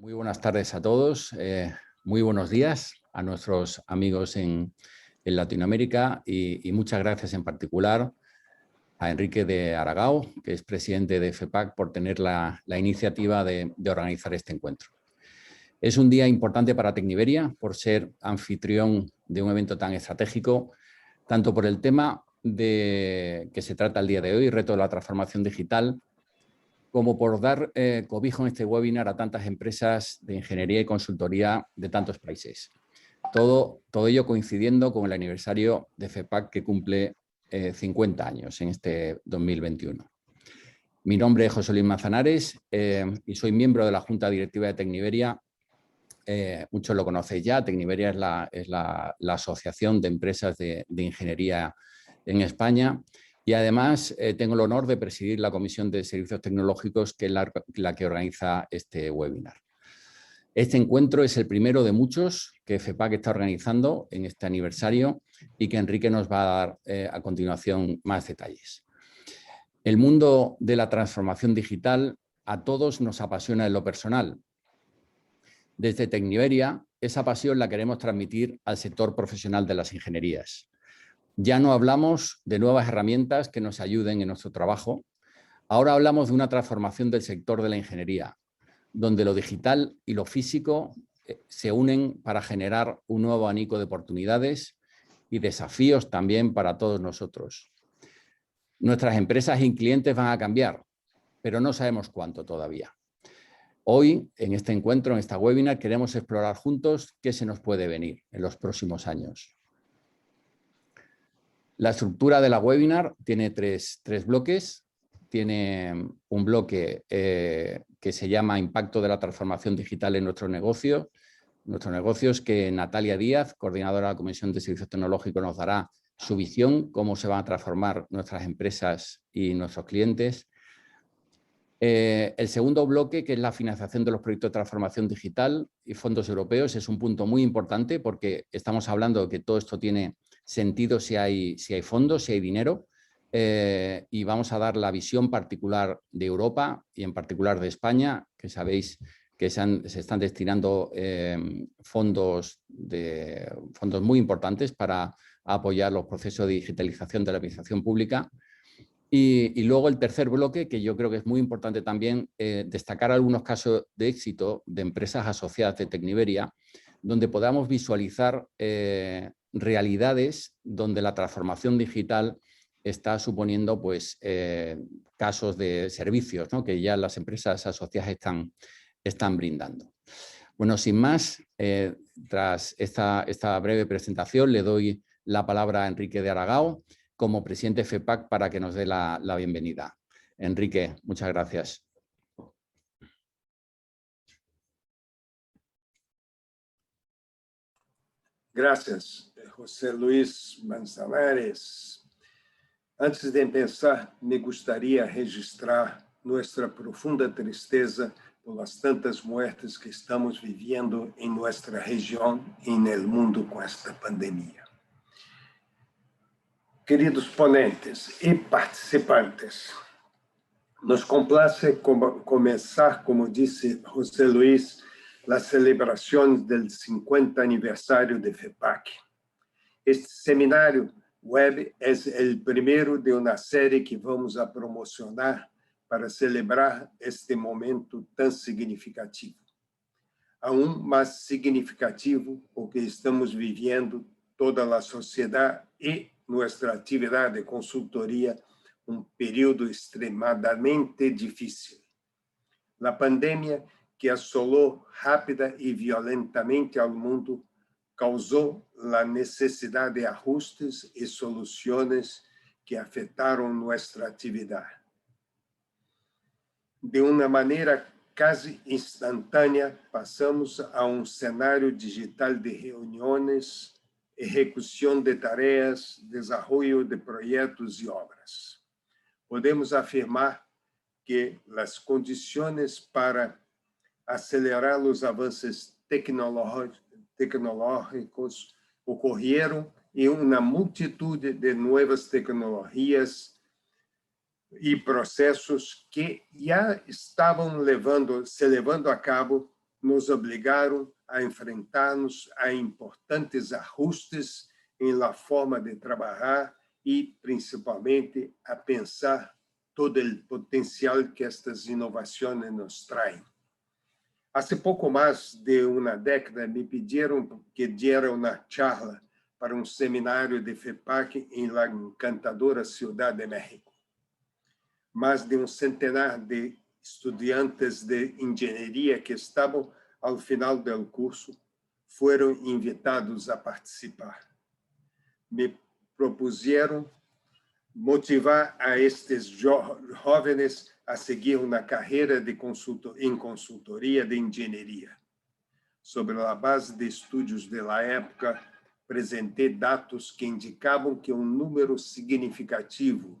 Muy buenas tardes a todos, muy buenos días a nuestros amigos en Latinoamérica y muchas gracias en particular a Enrique de Aragao, que es presidente de FEPAC, por tener la iniciativa de organizar este encuentro. Es un día importante para Tecniberia por ser anfitrión de un evento tan estratégico, tanto por el tema que se trata el día de hoy, reto de la transformación digital, como por dar cobijo en este webinar a tantas empresas de ingeniería y consultoría de tantos países. Todo ello coincidiendo con el aniversario de FEPAC, que cumple 50 años en este 2021. Mi nombre es José Luis Manzanares y soy miembro de la Junta Directiva de Tecniberia. Muchos lo conocéis ya. Tecniberia es la asociación de empresas de ingeniería en España. Y además tengo el honor de presidir la Comisión de Servicios Tecnológicos, que es la que organiza este webinar. Este encuentro es el primero de muchos que FEPAC está organizando en este aniversario y que Enrique nos va a dar a continuación más detalles. El mundo de la transformación digital a todos nos apasiona en lo personal. Desde Tecniberia, esa pasión la queremos transmitir al sector profesional de las ingenierías. Ya no hablamos de nuevas herramientas que nos ayuden en nuestro trabajo. Ahora hablamos de una transformación del sector de la ingeniería, donde lo digital y lo físico se unen para generar un nuevo abanico de oportunidades y desafíos también para todos nosotros. Nuestras empresas y clientes van a cambiar, pero no sabemos cuánto todavía. Hoy, en este encuentro, en esta webinar, queremos explorar juntos qué se nos puede venir en los próximos años. La estructura de la webinar tiene tres bloques. Tiene un bloque que se llama Impacto de la transformación digital en nuestros negocios, que Natalia Díaz, coordinadora de la Comisión de Servicios Tecnológicos, nos dará su visión, cómo se van a transformar nuestras empresas y nuestros clientes. El segundo bloque, que es la financiación de los proyectos de transformación digital y fondos europeos, es un punto muy importante porque estamos hablando de que todo esto tiene sentido si hay fondos, si hay dinero, y vamos a dar la visión particular de Europa y en particular de España, que sabéis que se están destinando fondos muy importantes para apoyar los procesos de digitalización de la administración pública. Y luego el tercer bloque, que yo creo que es muy importante también, destacar algunos casos de éxito de empresas asociadas de Tecniberia, donde podamos visualizar realidades donde la transformación digital está suponiendo pues, casos de servicios, ¿no?, que ya las empresas asociadas están brindando. Bueno, sin más, tras esta breve presentación, le doy la palabra a Enrique de Aragao, como presidente de FEPAC, para que nos dé la bienvenida. Enrique, muchas gracias. Gracias, José Luis Manzanares. Antes de empezar, me gustaría registrar nuestra profunda tristeza por las tantas muertes que estamos viviendo en nuestra región y en el mundo con esta pandemia. Queridos ponentes y participantes, nos complace comenzar, como dice José Luis, las celebraciones del 50 aniversario de FEPAC. Este seminario web es el primero de una serie que vamos a promocionar para celebrar este momento tan significativo. Aún más significativo porque estamos viviendo toda a sociedade e nossa atividade de consultoria um período extremadamente difícil. A pandemia, que assolou rápida e violentamente ao mundo, causou a necessidade de ajustes e soluções que afetaram nossa atividade. De uma maneira quase instantânea, passamos a um cenário digital de reuniões, execução de tarefas, desenvolvimento de projetos e obras. Podemos afirmar que as condições para acelerar os avanços tecnológicos ocorreram em uma multitude de novas tecnologias e processos que já estavam se levando a cabo nos obrigaram a enfrentarnos a importantes ajustes em la forma de trabalhar e, principalmente, a pensar todo o potencial que estas inovações nos traem. Há pouco mais de uma década me pediram que diera uma charla para um seminário de FEPAC em la encantadora Ciudad de México. Mais de centenar de estudantes de engenharia que estavam ao final do curso foram invitados a participar. Me propuseram motivar a estes jovens a seguir uma carreira em consultoria de engenharia. Sobre a base de estudos da época, apresentei dados que indicavam que um número significativo,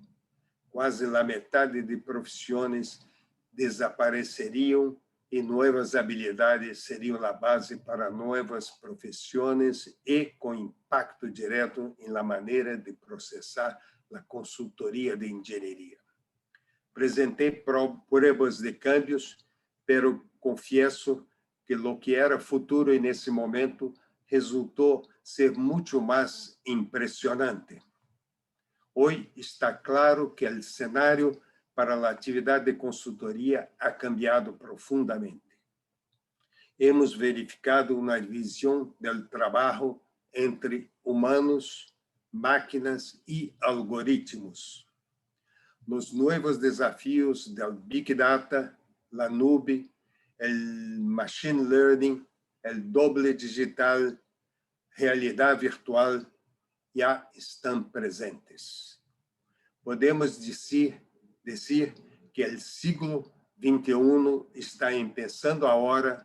quase a metade de profissões, desapareceriam e novas habilidades seriam a base para novas profissões e com impacto direto na maneira de processar a consultoria de engenharia. Apresentei provas de cambios, pero confieso que o que era futuro nesse momento resultou ser muito mais impressionante. Hoje está claro que o cenário para a atividade de consultoria ha cambiado profundamente. Hemos verificado uma visão do trabalho entre humanos, máquinas e algoritmos. Os novos desafios do Big Data, a nube, o Machine Learning, o doble digital, realidade virtual, já estão presentes. Podemos dizer que o século XXI está começando agora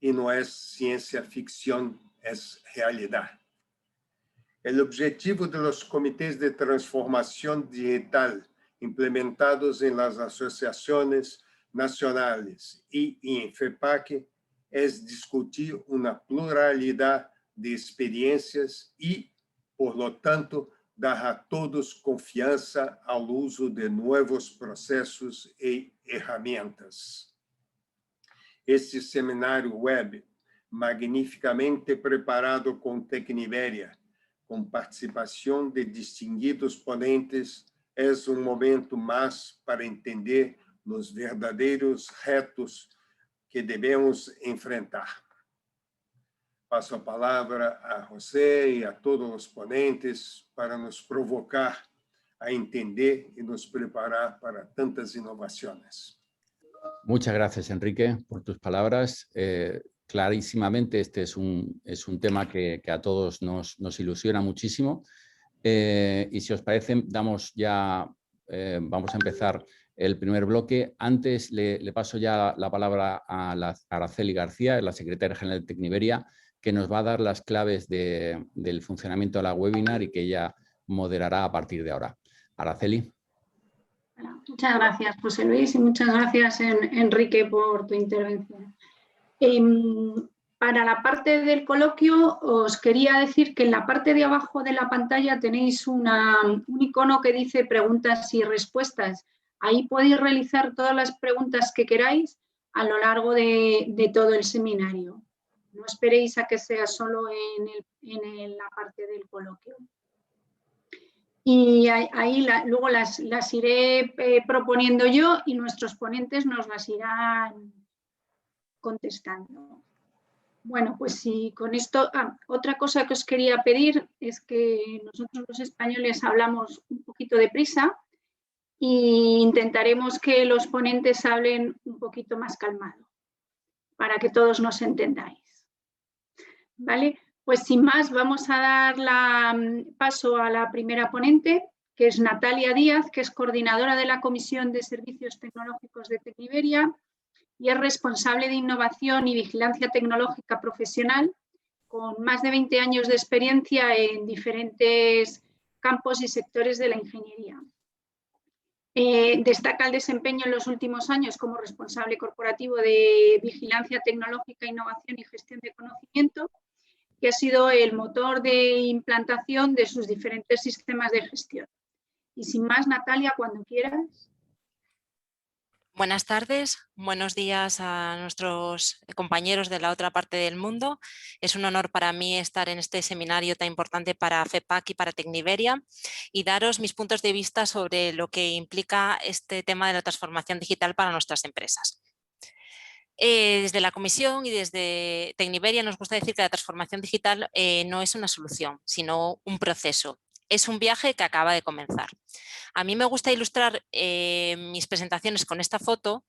e não é ciência ficção, é realidade. O objetivo dos comitês de transformação digital implementados em las associações nacionais e em FEPAC é discutir uma pluralidade de experiências e, por lo tanto, dar a todos confiança ao uso de novos processos e ferramentas. Este seminário web, magnificamente preparado com Tecniveria, com participação de distinguidos ponentes, é momento mais para entender os verdadeiros retos que devemos enfrentar. Passo a palavra a José e a todos os ponentes para nos provocar a entender e nos preparar para tantas inovações. Muchas gracias, Enrique, por tus palabras. Clarísimamente, este es un tema que a todos nos ilusiona muchísimo. Y si os parece, vamos a empezar el primer bloque. Antes le paso ya la palabra a Araceli García, la secretaria general de Tecniveria, que nos va a dar las claves del funcionamiento de la webinar y que ella moderará a partir de ahora. Araceli. Muchas gracias, José Luis, y muchas gracias, Enrique, por tu intervención. Para la parte del coloquio, os quería decir que en la parte de abajo de la pantalla tenéis un icono que dice preguntas y respuestas. Ahí podéis realizar todas las preguntas que queráis a lo largo de todo el seminario. No esperéis a que sea solo en la parte del coloquio. Y ahí luego las iré proponiendo yo y nuestros ponentes nos las irán contestando. Bueno, pues sí, con esto, otra cosa que os quería pedir es que nosotros los españoles hablamos un poquito deprisa e intentaremos que los ponentes hablen un poquito más calmado para que todos nos entendáis. ¿Vale? Pues sin más, vamos a dar paso a la primera ponente, que es Natalia Díaz, que es coordinadora de la Comisión de Servicios Tecnológicos de Tecniveria y es responsable de innovación y vigilancia tecnológica profesional, con más de 20 años de experiencia en diferentes campos y sectores de la ingeniería. Destaca el desempeño en los últimos años como responsable corporativo de vigilancia tecnológica, innovación y gestión de conocimiento, que ha sido el motor de implantación de sus diferentes sistemas de gestión. Y sin más, Natalia, cuando quieras. Buenas tardes, buenos días a nuestros compañeros de la otra parte del mundo. Es un honor para mí estar en este seminario tan importante para FEPAC y para Tecniberia y daros mis puntos de vista sobre lo que implica este tema de la transformación digital para nuestras empresas. Desde la Comisión y desde Tecniberia nos gusta decir que la transformación digital no es una solución, sino un proceso. Es un viaje que acaba de comenzar. A mí me gusta ilustrar mis presentaciones con esta foto.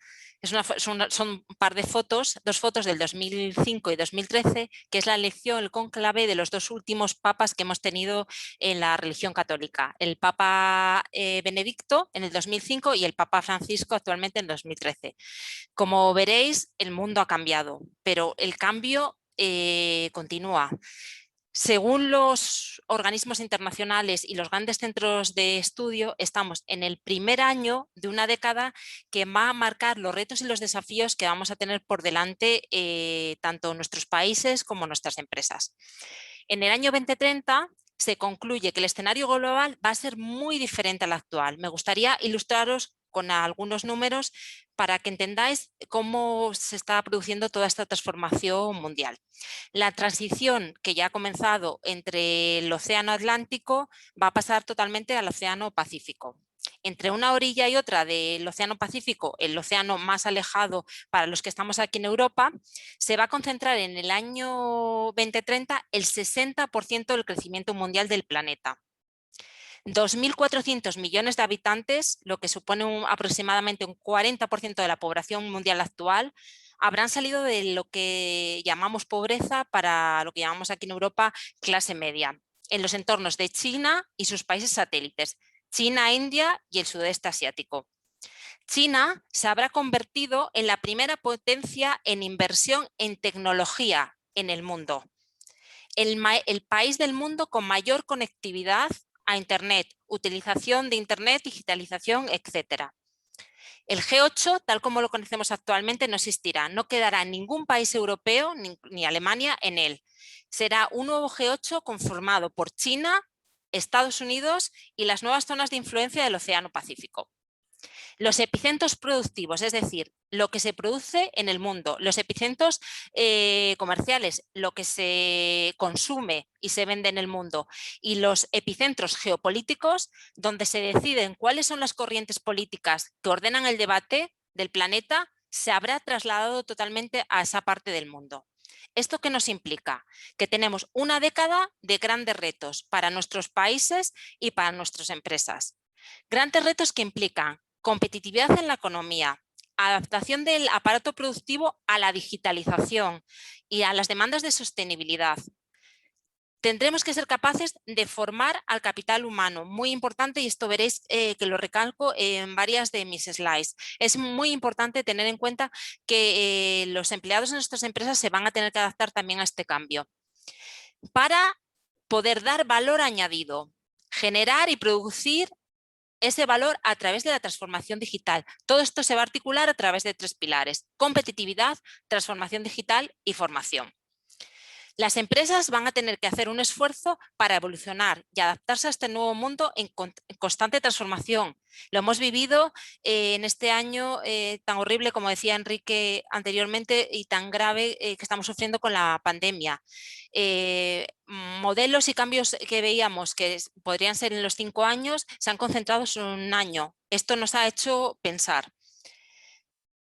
Son un par de fotos, dos fotos del 2005 y 2013, que es la elección, el cónclave de los dos últimos papas que hemos tenido en la religión católica. El Papa Benedicto en el 2005 y el Papa Francisco actualmente en 2013. Como veréis, el mundo ha cambiado, pero el cambio continúa. Según los organismos internacionales y los grandes centros de estudio, estamos en el primer año de una década que va a marcar los retos y los desafíos que vamos a tener por delante tanto nuestros países como nuestras empresas. En el año 2030 se concluye que el escenario global va a ser muy diferente al actual. Me gustaría ilustraros con algunos números para que entendáis cómo se está produciendo toda esta transformación mundial. La transición que ya ha comenzado entre el Océano Atlántico va a pasar totalmente al Océano Pacífico. Entre una orilla y otra del Océano Pacífico, el océano más alejado para los que estamos aquí en Europa, se va a concentrar en el año 2030 el 60% del crecimiento mundial del planeta. 2.400 millones de habitantes, lo que supone aproximadamente un 40% de la población mundial actual, habrán salido de lo que llamamos pobreza para lo que llamamos aquí en Europa clase media, en los entornos de China y sus países satélites, China, India y el sudeste asiático. China se habrá convertido en la primera potencia en inversión en tecnología en el mundo. El país del mundo con mayor conectividad a Internet, utilización de Internet, digitalización, etc. El G8, tal como lo conocemos actualmente, no existirá. No quedará ningún país europeo ni Alemania en él. Será un nuevo G8 conformado por China, Estados Unidos y las nuevas zonas de influencia del Océano Pacífico. Los epicentros productivos, es decir, lo que se produce en el mundo, los epicentros comerciales, lo que se consume y se vende en el mundo, y los epicentros geopolíticos, donde se deciden cuáles son las corrientes políticas que ordenan el debate del planeta, se habrá trasladado totalmente a esa parte del mundo. ¿Esto qué nos implica? Que tenemos una década de grandes retos para nuestros países y para nuestras empresas. Grandes retos que implican competitividad en la economía, adaptación del aparato productivo a la digitalización y a las demandas de sostenibilidad. Tendremos que ser capaces de formar al capital humano, muy importante, y esto veréis que lo recalco en varias de mis slides. Es muy importante tener en cuenta que los empleados en nuestras empresas se van a tener que adaptar también a este cambio. Para poder dar valor añadido, generar y producir ese valor a través de la transformación digital. Todo esto se va a articular a través de 3 pilares: competitividad, transformación digital y formación. Las empresas van a tener que hacer un esfuerzo para evolucionar y adaptarse a este nuevo mundo en constante transformación. Lo hemos vivido en este año tan horrible, como decía Enrique anteriormente, y tan grave que estamos sufriendo con la pandemia. Modelos y cambios que veíamos que podrían ser en los 5 años se han concentrado en un año. Esto nos ha hecho pensar.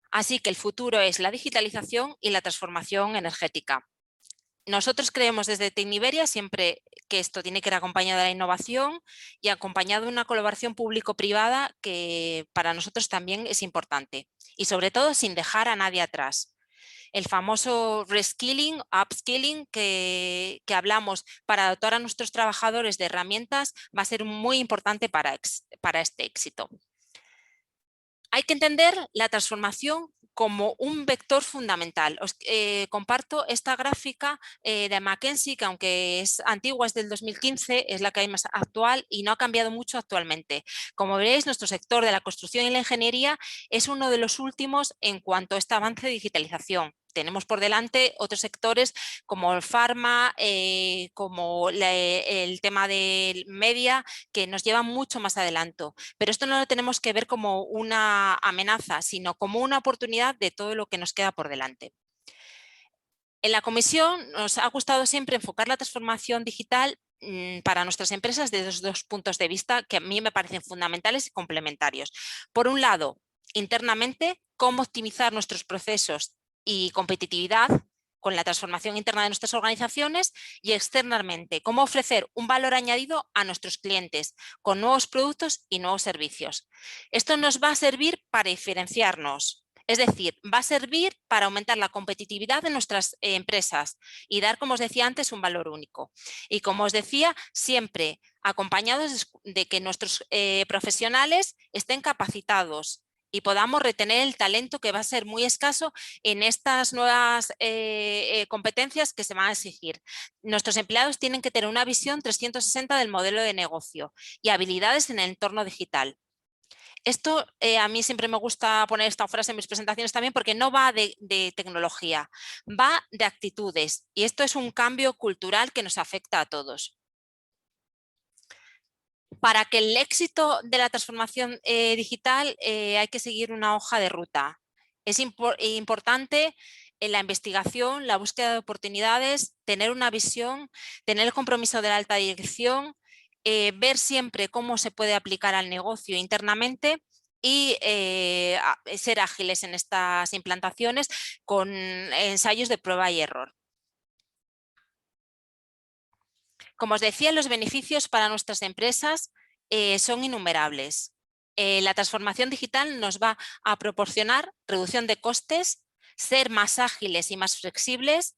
Así que el futuro es la digitalización y la transformación energética. Nosotros creemos desde Tecniberia siempre que esto tiene que ir acompañado de la innovación y acompañado de una colaboración público-privada que para nosotros también es importante, y sobre todo sin dejar a nadie atrás. El famoso reskilling, upskilling que hablamos para dotar a nuestros trabajadores de herramientas va a ser muy importante para este éxito. Hay que entender la transformación como un vector fundamental. Os comparto esta gráfica de McKinsey, que aunque es antigua, es del 2015, es la que hay más actual y no ha cambiado mucho actualmente. Como veréis, nuestro sector de la construcción y la ingeniería es uno de los últimos en cuanto a este avance de digitalización. tenemos por delante otros sectores como el farma, como el tema del media, que nos llevan mucho más adelanto. Pero esto no lo tenemos que ver como una amenaza, sino como una oportunidad de todo lo que nos queda por delante. En la comisión nos ha gustado siempre enfocar la transformación digital para nuestras empresas desde dos puntos de vista que a mí me parecen fundamentales y complementarios. Por un lado, internamente, cómo optimizar nuestros procesos y competitividad con la transformación interna de nuestras organizaciones, y externamente, cómo ofrecer un valor añadido a nuestros clientes con nuevos productos y nuevos servicios. Esto nos va a servir para diferenciarnos. Es decir, va a servir para aumentar la competitividad de nuestras empresas y dar, como os decía antes, un valor único. Y como os decía, siempre acompañados de que nuestros profesionales estén capacitados y podamos retener el talento que va a ser muy escaso en estas nuevas competencias que se van a exigir. Nuestros empleados tienen que tener una visión 360 del modelo de negocio y habilidades en el entorno digital. Esto a mí siempre me gusta poner esta frase en mis presentaciones también, porque no va de tecnología, va de actitudes, y esto es un cambio cultural que nos afecta a todos. Para que el éxito de la transformación digital hay que seguir una hoja de ruta. Es importante en la investigación, la búsqueda de oportunidades, tener una visión, tener el compromiso de la alta dirección, ver siempre cómo se puede aplicar al negocio internamente y ser ágiles en estas implantaciones con ensayos de prueba y error. Como os decía, los beneficios para nuestras empresas son innumerables. La transformación digital nos va a proporcionar reducción de costes, ser más ágiles y más flexibles,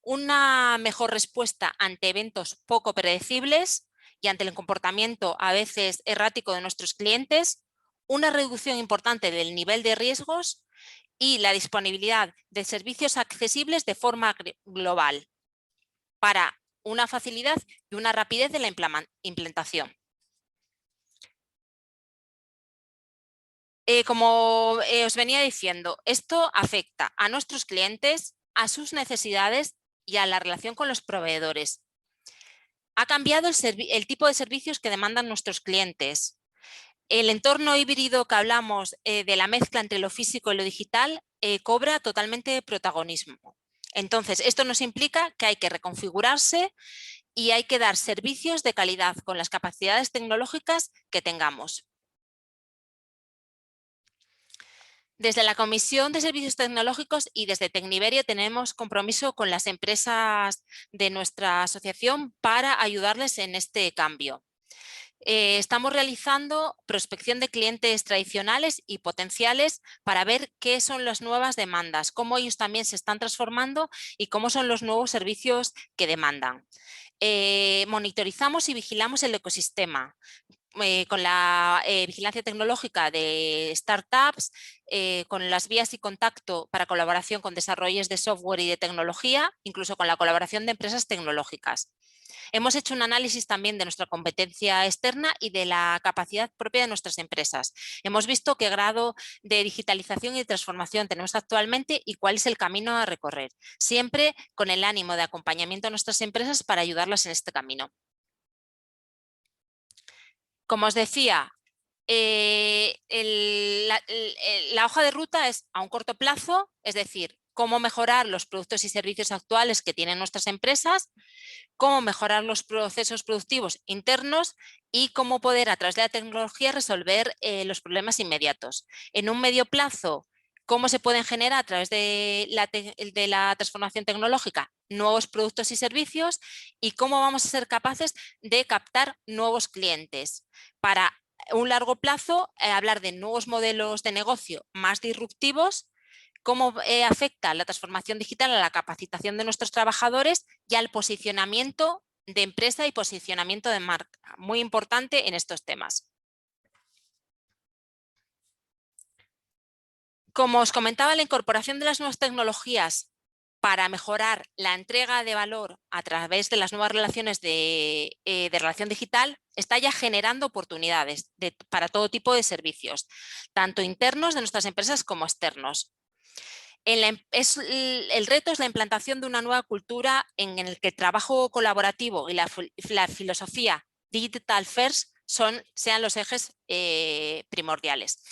una mejor respuesta ante eventos poco predecibles y ante el comportamiento a veces errático de nuestros clientes, una reducción importante del nivel de riesgos y la disponibilidad de servicios accesibles de forma global para una facilidad y una rapidez de la implementación. Como os venía diciendo, esto afecta a nuestros clientes, a sus necesidades y a la relación con los proveedores. Ha cambiado el tipo de servicios que demandan nuestros clientes. El entorno híbrido que hablamos de la mezcla entre lo físico y lo digital cobra totalmente protagonismo. Entonces, esto nos implica que hay que reconfigurarse y hay que dar servicios de calidad con las capacidades tecnológicas que tengamos. Desde la Comisión de Servicios Tecnológicos y desde Tecniberio tenemos compromiso con las empresas de nuestra asociación para ayudarles en este cambio. Estamos realizando prospección de clientes tradicionales y potenciales para ver qué son las nuevas demandas, cómo ellos también se están transformando y cómo son los nuevos servicios que demandan. Monitorizamos y vigilamos el ecosistema con la vigilancia tecnológica de startups, con las vías y contacto para colaboración con desarrollos de software y de tecnología, incluso con la colaboración de empresas tecnológicas. Hemos hecho un análisis también de nuestra competencia externa y de la capacidad propia de nuestras empresas. Hemos visto qué grado de digitalización y transformación tenemos actualmente y cuál es el camino a recorrer, siempre con el ánimo de acompañamiento a nuestras empresas para ayudarlas en este camino. Como os decía, la hoja de ruta es a un corto plazo, es decir, cómo mejorar los productos y servicios actuales que tienen nuestras empresas, cómo mejorar los procesos productivos internos y cómo poder a través de la tecnología resolver los problemas inmediatos. En un medio plazo, cómo se pueden generar a través de la transformación tecnológica nuevos productos y servicios y cómo vamos a ser capaces de captar nuevos clientes. Para un largo plazo, hablar de nuevos modelos de negocio más disruptivos, cómo afecta la transformación digital a la capacitación de nuestros trabajadores y al posicionamiento de empresa y posicionamiento de marca. Muy importante en estos temas. Como os comentaba, la incorporación de las nuevas tecnologías para mejorar la entrega de valor a través de las nuevas relaciones de relación digital está ya generando oportunidades para todo tipo de servicios, tanto internos de nuestras empresas como externos. El reto es la implantación de una nueva cultura en el que el trabajo colaborativo y la filosofía Digital First sean los ejes primordiales.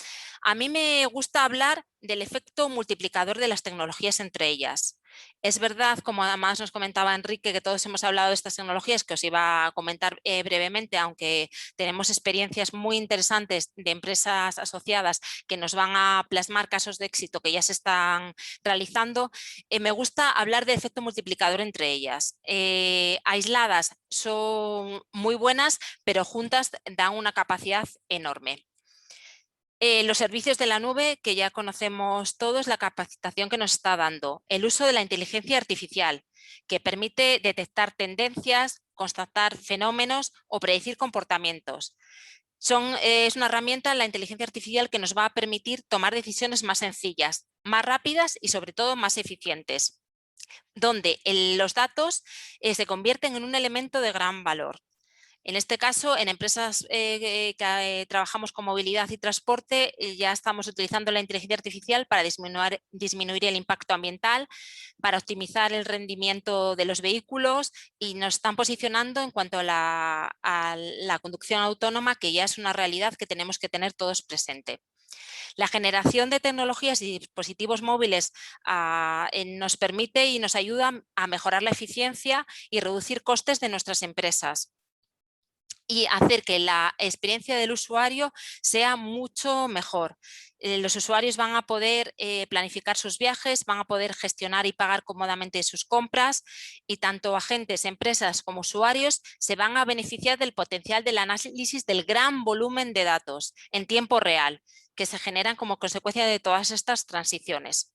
A mí me gusta hablar del efecto multiplicador de las tecnologías entre ellas. Es verdad, como además nos comentaba Enrique, que todos hemos hablado de estas tecnologías, que os iba a comentar brevemente, aunque tenemos experiencias muy interesantes de empresas asociadas que nos van a plasmar casos de éxito que ya se están realizando. Me gusta hablar del efecto multiplicador entre ellas. Aisladas son muy buenas, pero juntas dan una capacidad enorme. Los servicios de la nube, que ya conocemos todos, la capacitación que nos está dando. El uso de la inteligencia artificial, que permite detectar tendencias, constatar fenómenos o predecir comportamientos. Es una herramienta, la inteligencia artificial, que nos va a permitir tomar decisiones más sencillas, más rápidas y sobre todo más eficientes, donde los datos se convierten en un elemento de gran valor. En este caso, en empresas que trabajamos con movilidad y transporte, ya estamos utilizando la inteligencia artificial para disminuir el impacto ambiental, para optimizar el rendimiento de los vehículos, y nos están posicionando en cuanto a la conducción autónoma, que ya es una realidad que tenemos que tener todos presente. La generación de tecnologías y dispositivos móviles nos permite y nos ayuda a mejorar la eficiencia y reducir costes de nuestras empresas, y hacer que la experiencia del usuario sea mucho mejor. Los usuarios van a poder planificar sus viajes, van a poder gestionar y pagar cómodamente sus compras, y tanto agentes, empresas como usuarios se van a beneficiar del potencial del análisis del gran volumen de datos en tiempo real que se generan como consecuencia de todas estas transiciones.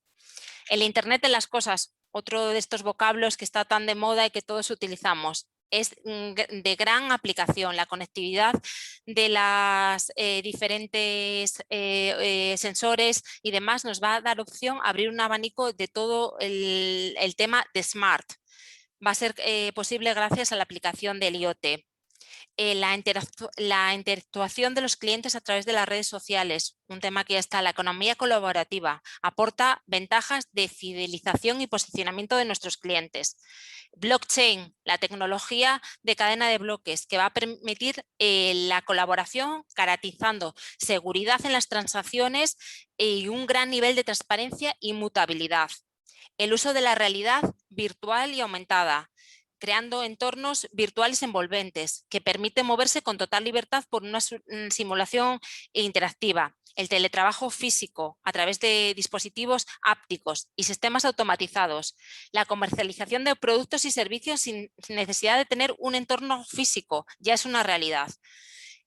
El Internet de las cosas, otro de estos vocablos que está tan de moda y que todos utilizamos, es de gran aplicación. La conectividad de las diferentes sensores y demás nos va a dar opción a abrir un abanico de todo el tema de Smart. Va a ser posible gracias a la aplicación del IoT. La interactuación de los clientes a través de las redes sociales, un tema que ya está. La economía colaborativa aporta ventajas de fidelización y posicionamiento de nuestros clientes. Blockchain, la tecnología de cadena de bloques, que va a permitir la colaboración, garantizando seguridad en las transacciones y un gran nivel de transparencia y mutabilidad. El uso de la realidad virtual y aumentada, creando entornos virtuales envolventes que permiten moverse con total libertad por una simulación interactiva. El teletrabajo físico a través de dispositivos ápticos y sistemas automatizados. La comercialización de productos y servicios sin necesidad de tener un entorno físico, ya es una realidad.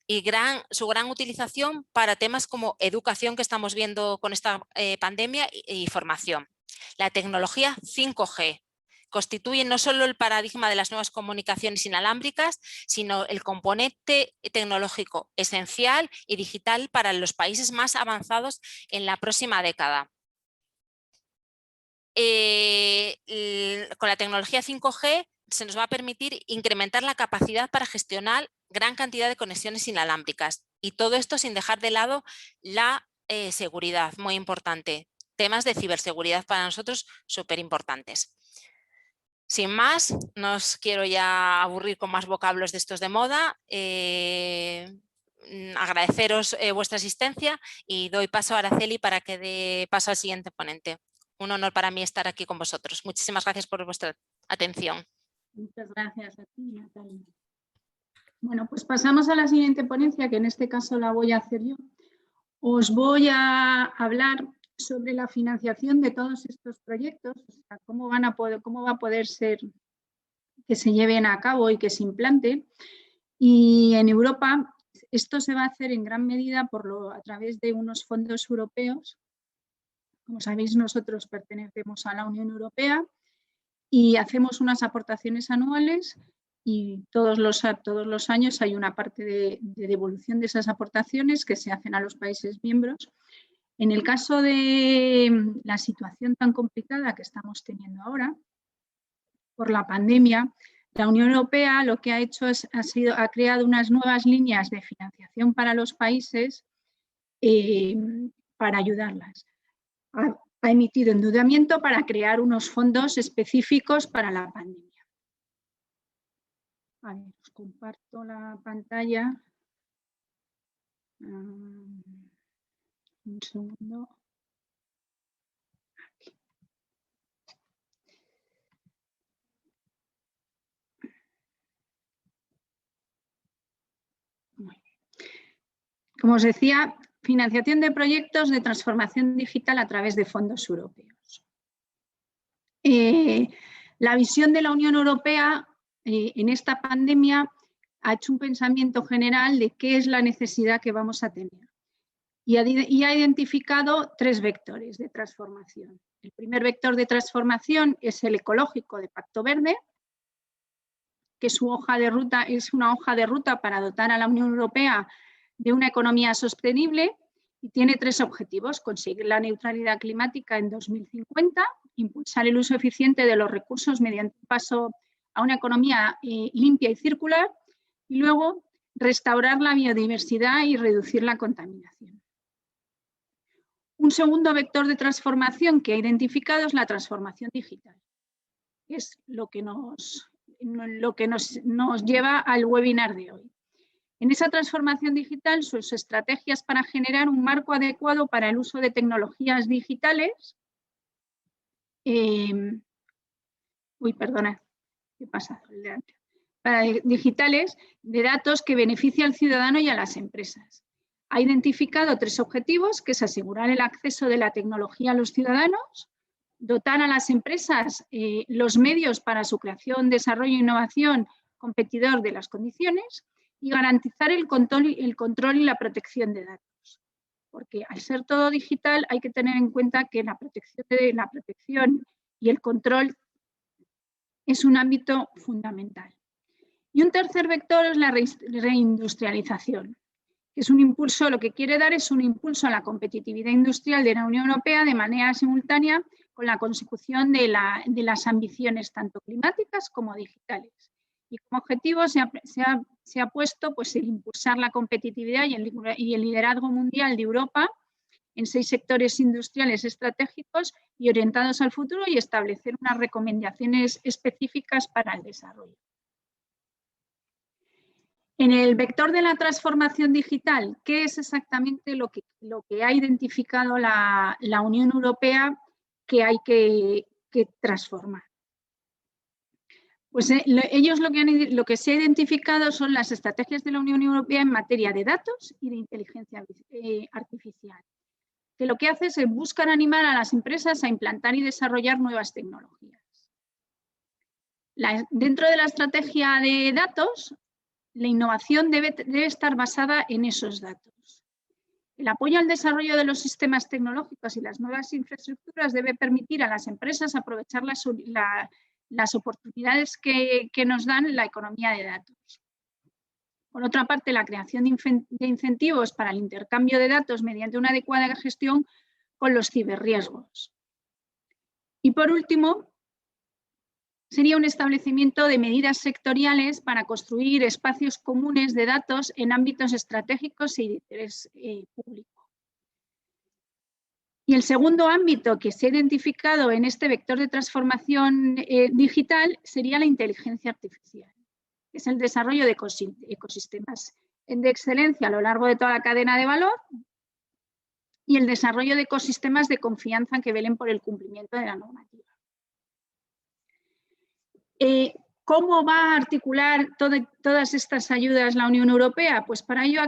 Y su gran utilización para temas como educación, que estamos viendo con esta pandemia, y formación. La tecnología 5G constituye no solo el paradigma de las nuevas comunicaciones inalámbricas, sino el componente tecnológico esencial y digital para los países más avanzados en la próxima década. Con la tecnología 5G se nos va a permitir incrementar la capacidad para gestionar gran cantidad de conexiones inalámbricas, y todo esto sin dejar de lado la seguridad, muy importante. Temas de ciberseguridad para nosotros súper importantes. Sin más, no os quiero ya aburrir con más vocablos de estos de moda. Agradeceros vuestra asistencia y doy paso a Araceli para que dé paso al siguiente ponente. Un honor para mí estar aquí con vosotros. Muchísimas gracias por vuestra atención. Muchas gracias a ti, Natalia. Bueno, pues pasamos a la siguiente ponencia, que en este caso la voy a hacer yo. Os voy a hablar sobre la financiación de todos estos proyectos, o sea, cómo va a poder ser que se lleven a cabo y que se implante. Y en Europa esto se va a hacer en gran medida a través de unos fondos europeos. Como sabéis, nosotros pertenecemos a la Unión Europea y hacemos unas aportaciones anuales, y todos los años hay una parte de devolución de esas aportaciones que se hacen a los países miembros. En el caso de la situación tan complicada que estamos teniendo ahora por la pandemia, la Unión Europea lo que ha hecho ha creado unas nuevas líneas de financiación para los países para ayudarlas. ha emitido endeudamiento para crear unos fondos específicos para la pandemia. A ver, os comparto la pantalla. Un segundo. Aquí. Muy bien. Como os decía, financiación de proyectos de transformación digital a través de fondos europeos. La visión de la Unión Europea en esta pandemia ha hecho un pensamiento general de qué es la necesidad que vamos a tener y ha identificado 3 vectores de transformación. El primer vector de transformación es el ecológico de Pacto Verde, que es una hoja de ruta para dotar a la Unión Europea de una economía sostenible y tiene 3 objetivos: conseguir la neutralidad climática en 2050, impulsar el uso eficiente de los recursos mediante un paso a una economía limpia y circular, y luego restaurar la biodiversidad y reducir la contaminación. Un segundo vector de transformación que ha identificado es la transformación digital. Es lo que nos lleva al webinar de hoy. En esa transformación digital, sus estrategias para generar un marco adecuado para el uso de tecnologías digitales. Perdona, ¿qué pasa? Digitales de datos que benefician al ciudadano y a las empresas. Ha identificado 3 objetivos, que es asegurar el acceso de la tecnología a los ciudadanos, dotar a las empresas los medios para su creación, desarrollo e innovación competidor de las condiciones, y garantizar el control y la protección de datos. Porque al ser todo digital hay que tener en cuenta que la protección y el control es un ámbito fundamental. Y un tercer vector es la reindustrialización, que es un impulso, lo que quiere dar es un impulso a la competitividad industrial de la Unión Europea de manera simultánea con la consecución de las ambiciones tanto climáticas como digitales. Y como objetivo se ha puesto pues, el impulsar la competitividad y el liderazgo mundial de Europa en 6 sectores industriales estratégicos y orientados al futuro, y establecer unas recomendaciones específicas para el desarrollo. En el vector de la transformación digital, ¿qué es exactamente lo que ha identificado la Unión Europea que hay que transformar? Pues ellos lo que se ha identificado son las estrategias de la Unión Europea en materia de datos y de inteligencia artificial, que lo que hace es buscar animar a las empresas a implantar y desarrollar nuevas tecnologías. Dentro de la estrategia de datos, la innovación debe estar basada en esos datos. El apoyo al desarrollo de los sistemas tecnológicos y las nuevas infraestructuras debe permitir a las empresas aprovechar las oportunidades que nos dan la economía de datos. Por otra parte, la creación de incentivos para el intercambio de datos mediante una adecuada gestión con los ciberriesgos. Y por último, sería un establecimiento de medidas sectoriales para construir espacios comunes de datos en ámbitos estratégicos y de interés público. Y el segundo ámbito que se ha identificado en este vector de transformación digital sería la inteligencia artificial, que es el desarrollo de ecosistemas de excelencia a lo largo de toda la cadena de valor y el desarrollo de ecosistemas de confianza que velen por el cumplimiento de la normativa. ¿Cómo va a articular todas estas ayudas la Unión Europea? Pues para ello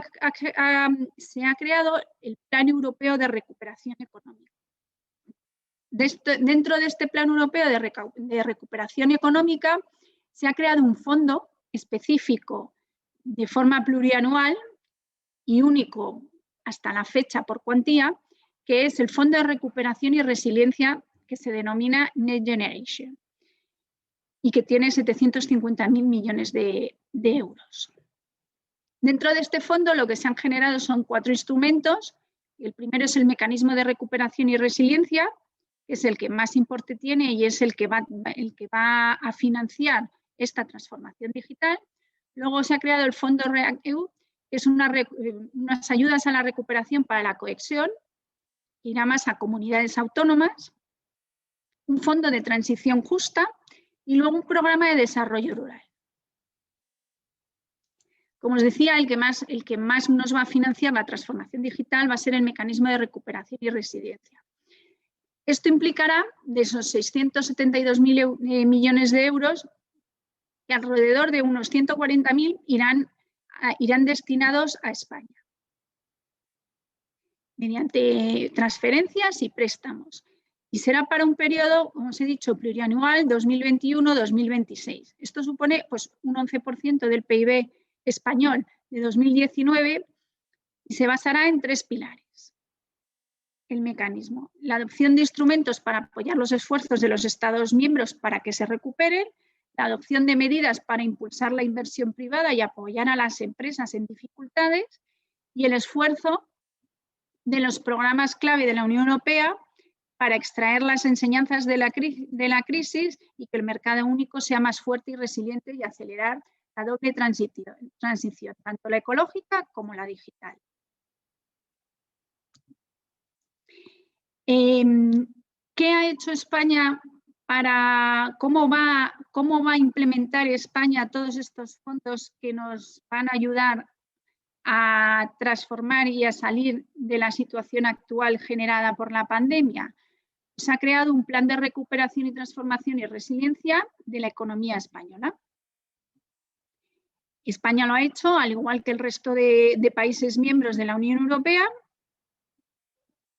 se ha creado el Plan Europeo de Recuperación Económica. Dentro de este Plan Europeo de Recuperación Económica se ha creado un fondo específico de forma plurianual y único hasta la fecha por cuantía, que es el Fondo de Recuperación y Resiliencia, que se denomina Next Generation, y que tiene 750.000 millones de euros. Dentro de este fondo lo que se han generado son 4 instrumentos. El primero es el mecanismo de recuperación y resiliencia, que es el que más importe tiene y es el que va a financiar esta transformación digital. Luego se ha creado el fondo REACT-EU, que es unas ayudas a la recuperación para la cohesión, que irá más a comunidades autónomas, un fondo de transición justa y luego un programa de desarrollo rural. Como os decía, el que más nos va a financiar la transformación digital va a ser el mecanismo de recuperación y resiliencia. Esto implicará de esos 672.000 millones de euros que alrededor de unos 140.000 irán destinados a España mediante transferencias y préstamos. Y será para un periodo, como os he dicho, plurianual 2021-2026. Esto supone pues, un 11% del PIB español de 2019 y se basará en 3 pilares. El mecanismo, la adopción de instrumentos para apoyar los esfuerzos de los Estados miembros para que se recuperen, la adopción de medidas para impulsar la inversión privada y apoyar a las empresas en dificultades y el esfuerzo de los programas clave de la Unión Europea para extraer las enseñanzas de la crisis y que el mercado único sea más fuerte y resiliente y acelerar la doble transición, tanto la ecológica como la digital. ¿Qué ha hecho España cómo va a implementar España todos estos fondos que nos van a ayudar a transformar y a salir de la situación actual generada por la pandemia? Se ha creado un plan de recuperación y transformación y resiliencia de la economía española. España lo ha hecho, al igual que el resto de países miembros de la Unión Europea,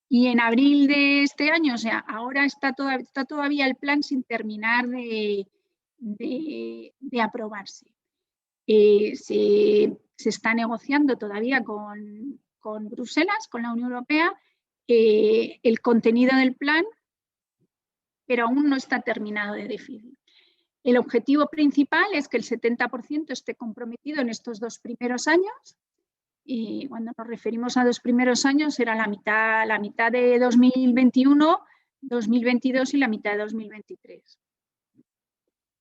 y en abril de este año, o sea, ahora está todavía el plan sin terminar de aprobarse. Se está negociando todavía con Bruselas, con la Unión Europea, el contenido del plan, pero aún no está terminado de definir. El objetivo principal es que el 70% esté comprometido en estos 2 primeros años. Y cuando nos referimos a 2 primeros años, era la mitad de 2021, 2022 y la mitad de 2023.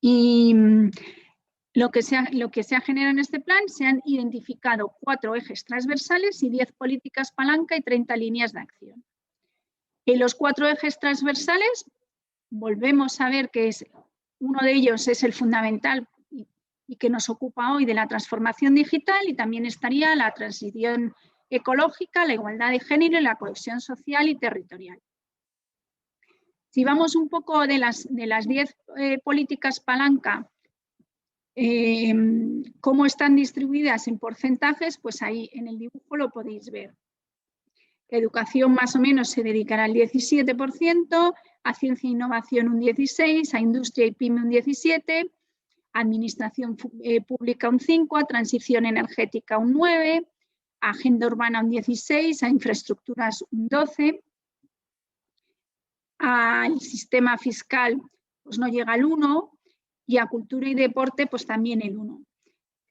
Y lo que se ha generado en este plan, se han identificado 4 ejes transversales y 10 políticas palanca y 30 líneas de acción. En los 4 ejes transversales, volvemos a ver que uno de ellos es el fundamental y que nos ocupa hoy, de la transformación digital, y también estaría la transición ecológica, la igualdad de género y la cohesión social y territorial. Si vamos un poco de las 10 políticas palanca, cómo están distribuidas en porcentajes, pues ahí en el dibujo lo podéis ver. Educación más o menos se dedicará al 17%, a ciencia e innovación un 16%, a industria y pyme un 17%, a administración pública un 5%, a transición energética un 9%, a agenda urbana un 16%, a infraestructuras un 12%, al sistema fiscal pues no llega al 1% y a cultura y deporte pues también el 1%.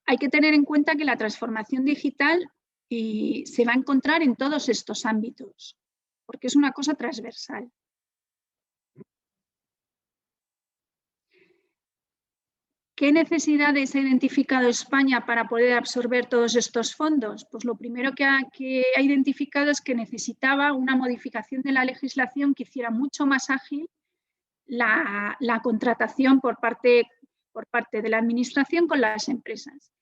Hay que tener en cuenta que la transformación digital se va a encontrar en todos estos ámbitos, porque es una cosa transversal. ¿Qué necesidades ha identificado España para poder absorber todos estos fondos? Pues lo primero que ha identificado es que necesitaba una modificación de la legislación que hiciera mucho más ágil la contratación por parte de la Administración con las empresas.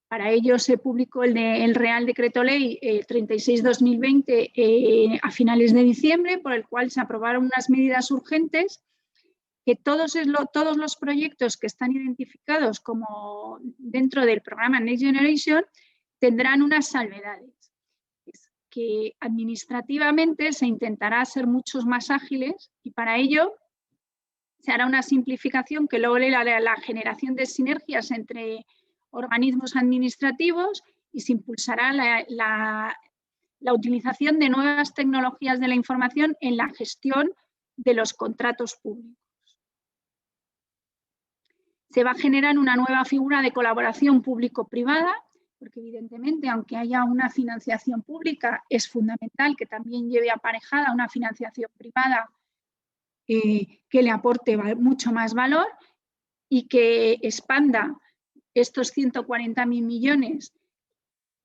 Para ello se publicó el Real Decreto Ley 36/2020 a finales de diciembre, por el cual se aprobaron unas medidas urgentes que todos los proyectos que están identificados como dentro del programa Next Generation tendrán unas salvedades. Es que administrativamente se intentará ser muchos más ágiles y para ello se hará una simplificación que logre la generación de sinergias entre organismos administrativos y se impulsará la utilización de nuevas tecnologías de la información en la gestión de los contratos públicos. Se va a generar una nueva figura de colaboración público-privada, porque evidentemente, aunque haya una financiación pública, es fundamental que también lleve aparejada una financiación privada que le aporte mucho más valor y que expanda estos 140.000 millones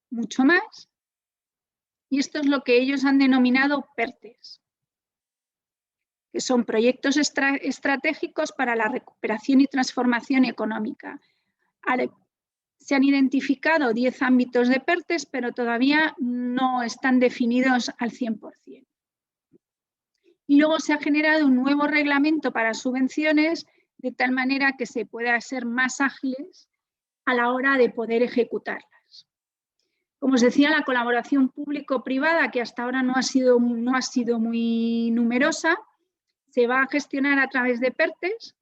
mucho más. Y esto es lo que ellos han denominado PERTES, que son proyectos estratégicos para la recuperación y transformación económica. Se han identificado 10 ámbitos de PERTES, pero todavía no están definidos al 100%. Y luego se ha generado un nuevo reglamento para subvenciones de tal manera que se pueda ser más ágiles a la hora de poder ejecutarlas. Como os decía, la colaboración público-privada, que hasta ahora no ha sido muy numerosa, se va a gestionar a través de PERTES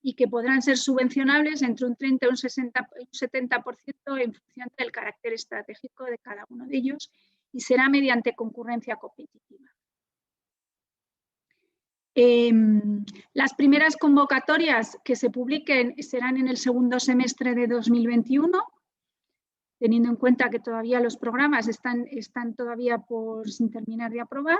y que podrán ser subvencionables entre un 30 y un 70% en función del carácter estratégico de cada uno de ellos y será mediante concurrencia competitiva. Las primeras convocatorias que se publiquen serán en el segundo semestre de 2021, teniendo en cuenta que todavía los programas están todavía sin terminar de aprobar.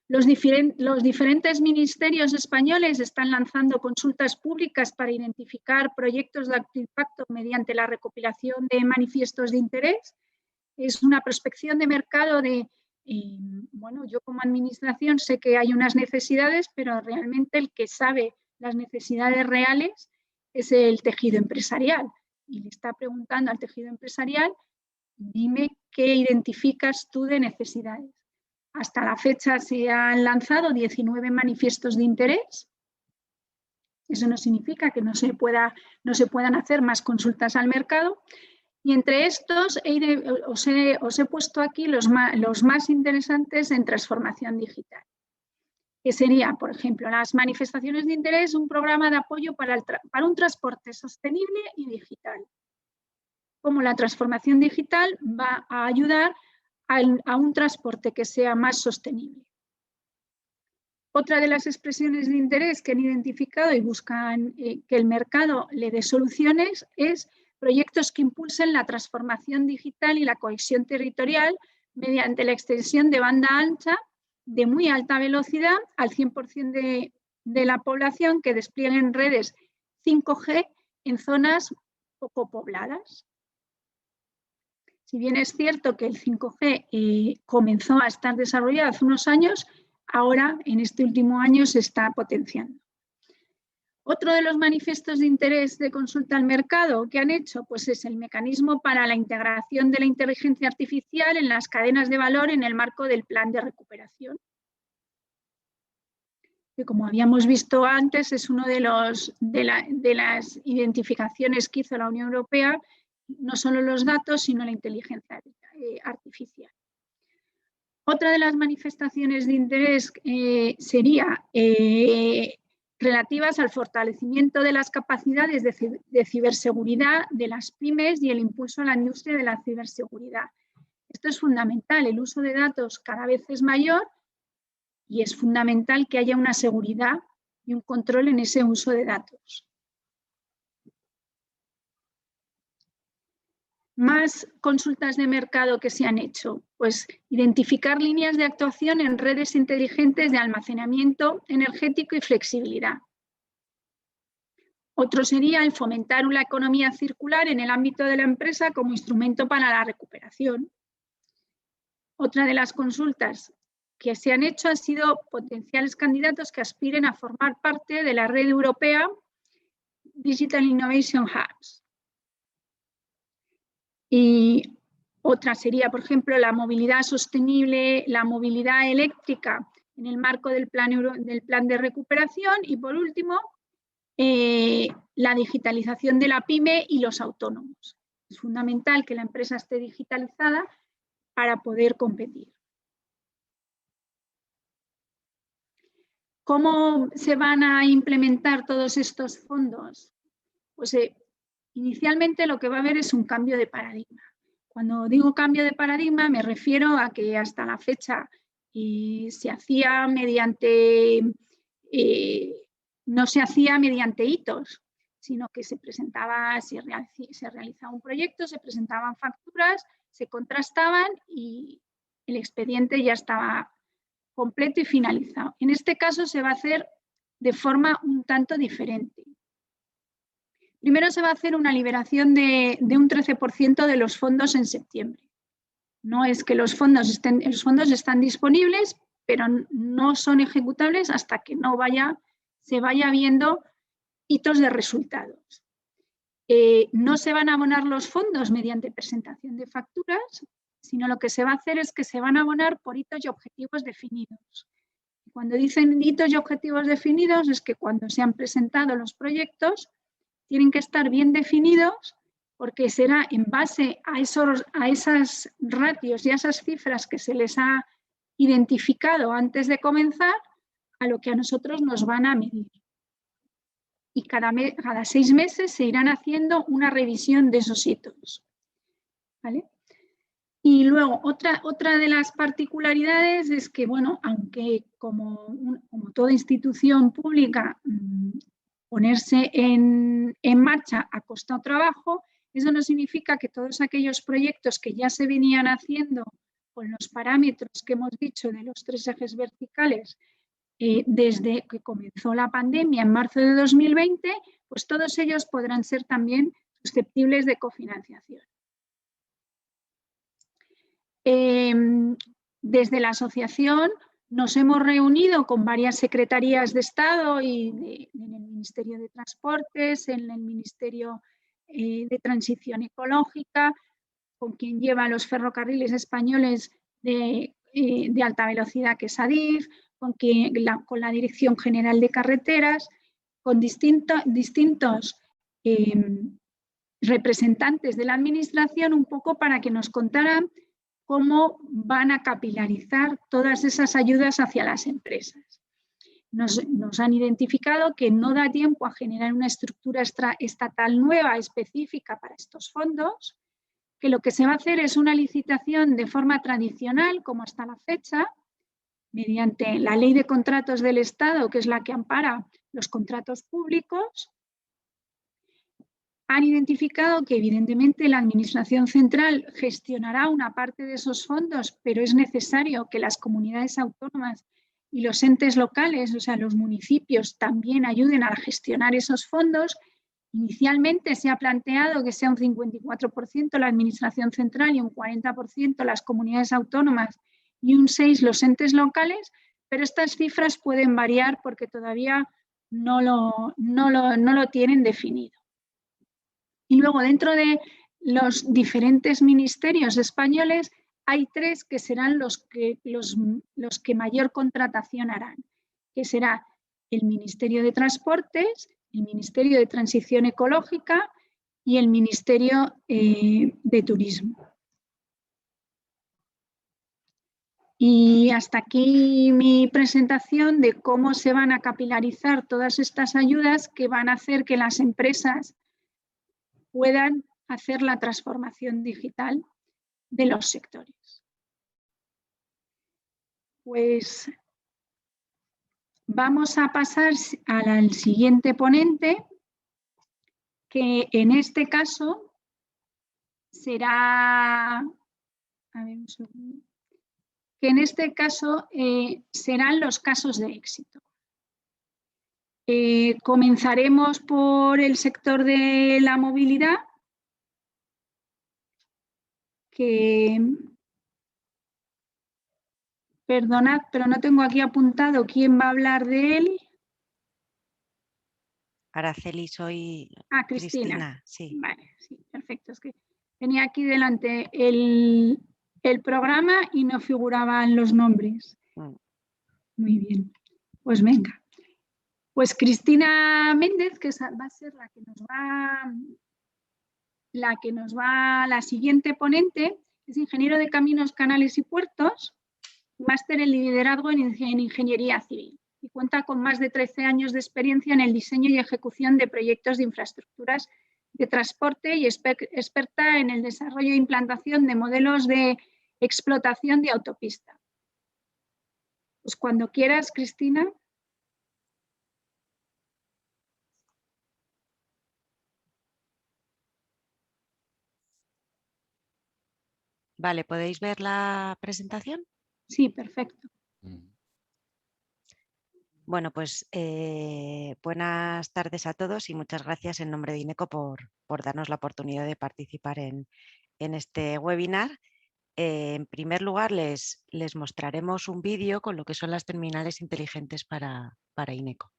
Los diferentes ministerios españoles están lanzando consultas públicas para identificar proyectos de alto impacto mediante la recopilación de manifiestos de interés. Es una prospección de mercado bueno, yo como administración sé que hay unas necesidades, pero realmente el que sabe las necesidades reales es el tejido empresarial. Y le está preguntando al tejido empresarial, dime qué identificas tú de necesidades. Hasta la fecha se han lanzado 19 manifiestos de interés. Eso no significa que no se puedan hacer más consultas al mercado. Y entre estos os he puesto aquí los más interesantes en transformación digital, que sería, por ejemplo, las manifestaciones de interés, un programa de apoyo para un transporte sostenible y digital. Cómo la transformación digital va a ayudar a un transporte que sea más sostenible. Otra de las expresiones de interés que han identificado y buscan que el mercado le dé soluciones es proyectos que impulsen la transformación digital y la cohesión territorial mediante la extensión de banda ancha de muy alta velocidad al 100% de la población que desplieguen redes 5G en zonas poco pobladas. Si bien es cierto que el 5G comenzó a estar desarrollado hace unos años, ahora en este último año se está potenciando. Otro de los manifiestos de interés de consulta al mercado que han hecho pues es el mecanismo para la integración de la inteligencia artificial en las cadenas de valor en el marco del plan de recuperación. Que como habíamos visto antes es uno de las identificaciones que hizo la Unión Europea, no solo los datos sino la inteligencia artificial. Otra de las manifestaciones de interés sería relativas al fortalecimiento de las capacidades de ciberseguridad de las pymes y el impulso a la industria de la ciberseguridad. Esto es fundamental, el uso de datos cada vez es mayor y es fundamental que haya una seguridad y un control en ese uso de datos. Más consultas de mercado que se han hecho, pues identificar líneas de actuación en redes inteligentes de almacenamiento energético y flexibilidad. Otro sería el fomentar una economía circular en el ámbito de la empresa como instrumento para la recuperación. Otra de las consultas que se han hecho han sido potenciales candidatos que aspiren a formar parte de la red europea Digital Innovation Hubs. Y otra sería, por ejemplo, la movilidad sostenible, la movilidad eléctrica en el marco del plan de recuperación y, por último, la digitalización de la pyme y los autónomos. Es fundamental que la empresa esté digitalizada para poder competir. ¿Cómo se van a implementar todos estos fondos? Pues inicialmente lo que va a haber es un cambio de paradigma. Cuando digo cambio de paradigma me refiero a que hasta la fecha se hacía mediante, no se hacía mediante hitos, sino que se realizaba un proyecto, se presentaban facturas, se contrastaban y el expediente ya estaba completo y finalizado. En este caso se va a hacer de forma un tanto diferente. Primero se va a hacer una liberación de un 13% de los fondos en septiembre. No es que los fondos están disponibles, pero no son ejecutables hasta que se vaya viendo hitos de resultados. No se van a abonar los fondos mediante presentación de facturas, sino lo que se va a hacer es que se van a abonar por hitos y objetivos definidos. Cuando dicen hitos y objetivos definidos es que cuando se han presentado los proyectos tienen que estar bien definidos, porque será en base a esas ratios y a esas cifras que se les ha identificado antes de comenzar a lo que a nosotros nos van a medir. Y cada 6 meses se irán haciendo una revisión de esos hitos. ¿Vale? Y luego, otra de las particularidades es que, bueno, aunque como toda institución pública, ponerse en marcha ha costado trabajo, eso no significa que todos aquellos proyectos que ya se venían haciendo con los parámetros que hemos dicho de los 3 ejes verticales desde que comenzó la pandemia en marzo de 2020, pues todos ellos podrán ser también susceptibles de cofinanciación. Desde la asociación nos hemos reunido con varias secretarías de Estado y en el Ministerio de Transportes, en el Ministerio de Transición Ecológica, con quien lleva los ferrocarriles españoles de alta velocidad, que es ADIF, con la Dirección General de Carreteras, con distintos representantes de la Administración, un poco para que nos contaran cómo van a capilarizar todas esas ayudas hacia las empresas. Nos han identificado que no da tiempo a generar una estructura estatal nueva específica para estos fondos, que lo que se va a hacer es una licitación de forma tradicional, como hasta la fecha, mediante la Ley de Contratos del Estado, que es la que ampara los contratos públicos. Han identificado que evidentemente la Administración Central gestionará una parte de esos fondos, pero es necesario que las comunidades autónomas y los entes locales, o sea, los municipios, también ayuden a gestionar esos fondos. Inicialmente se ha planteado que sea un 54% la Administración Central y un 40% las comunidades autónomas y un 6% los entes locales, pero estas cifras pueden variar porque todavía no lo tienen definido. Y luego, dentro de los diferentes ministerios españoles, hay 3 que serán los que mayor contratación harán, que será el Ministerio de Transportes, el Ministerio de Transición Ecológica y el Ministerio de Turismo. Y hasta aquí mi presentación de cómo se van a capilarizar todas estas ayudas que van a hacer que las empresas puedan hacer la transformación digital de los sectores. Pues vamos a pasar al siguiente ponente, que en este caso será, a ver un segundo, que en este caso serán los casos de éxito. Comenzaremos por el sector de la movilidad, que, perdonad, pero no tengo aquí apuntado quién va a hablar de él. Araceli, soy Cristina. Sí. Vale, sí, perfecto. Es que tenía aquí delante el programa y no figuraban los nombres. Muy bien, pues venga. Pues Cristina Méndez, que va a ser la la siguiente ponente, es ingeniero de caminos, canales y puertos, máster en liderazgo en ingeniería civil y cuenta con más de 13 años de experiencia en el diseño y ejecución de proyectos de infraestructuras de transporte y experta en el desarrollo e implantación de modelos de explotación de autopista. Pues cuando quieras, Cristina. Vale, ¿podéis ver la presentación? Sí, perfecto. Bueno, pues buenas tardes a todos y muchas gracias en nombre de INECO por darnos la oportunidad de participar en este webinar. En primer lugar, les mostraremos un vídeo con lo que son las terminales inteligentes para Ineco.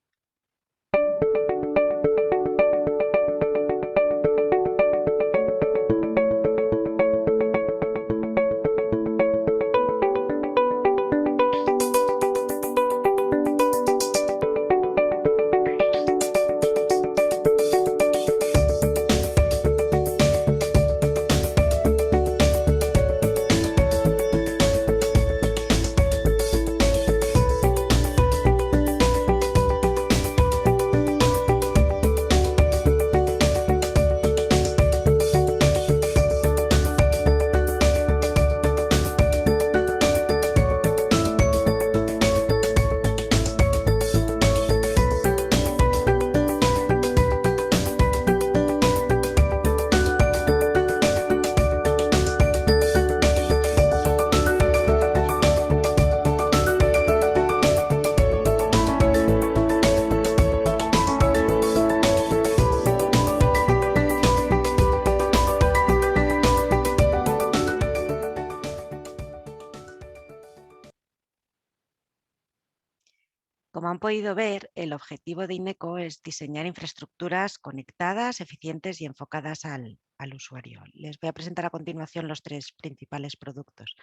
Como han podido ver, el objetivo de Ineco es diseñar infraestructuras conectadas, eficientes y enfocadas al usuario. Les voy a presentar a continuación los tres principales productos.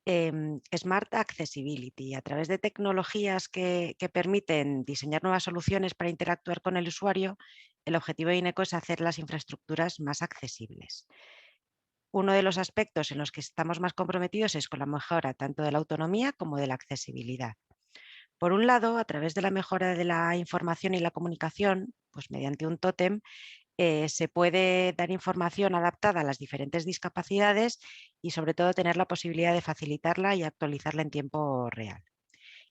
Smart Accessibility, a través de tecnologías que permiten diseñar nuevas soluciones para interactuar con el usuario, el objetivo de Ineco es hacer las infraestructuras más accesibles. Uno de los aspectos en los que estamos más comprometidos es con la mejora tanto de la autonomía como de la accesibilidad. Por un lado, a través de la mejora de la información y la comunicación, pues mediante un tótem, se puede dar información adaptada a las diferentes discapacidades y sobre todo tener la posibilidad de facilitarla y actualizarla en tiempo real.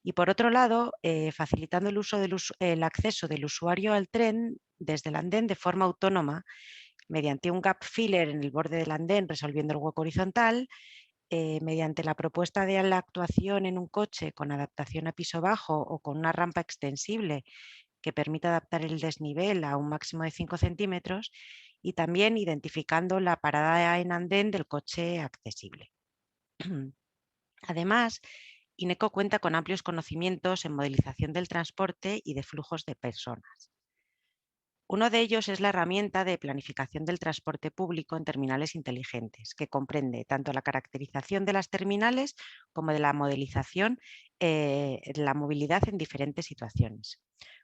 Y por otro lado, facilitando el acceso del usuario al tren desde el andén de forma autónoma, mediante un gap filler en el borde del andén resolviendo el hueco horizontal, mediante la propuesta de la actuación en un coche con adaptación a piso bajo o con una rampa extensible que permita adaptar el desnivel a un máximo de 5 centímetros y también identificando la parada en andén del coche accesible. Además, Ineco cuenta con amplios conocimientos en modelización del transporte y de flujos de personas. Uno de ellos es la herramienta de planificación del transporte público en terminales inteligentes, que comprende tanto la caracterización de las terminales como de la modelización de la movilidad en diferentes situaciones.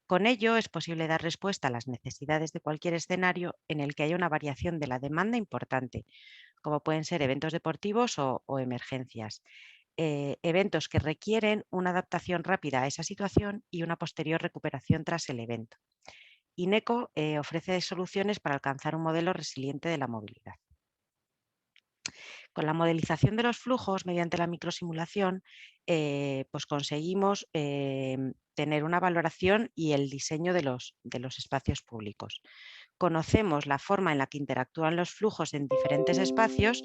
Con ello es posible dar respuesta a las necesidades de cualquier escenario en el que haya una variación de la demanda importante, como pueden ser eventos deportivos o emergencias. Eventos que requieren una adaptación rápida a esa situación y una posterior recuperación tras el evento. Ineco ofrece soluciones para alcanzar un modelo resiliente de la movilidad. Con la modelización de los flujos mediante la microsimulación, pues conseguimos tener una valoración y el diseño de los espacios públicos. Conocemos la forma en la que interactúan los flujos en diferentes espacios,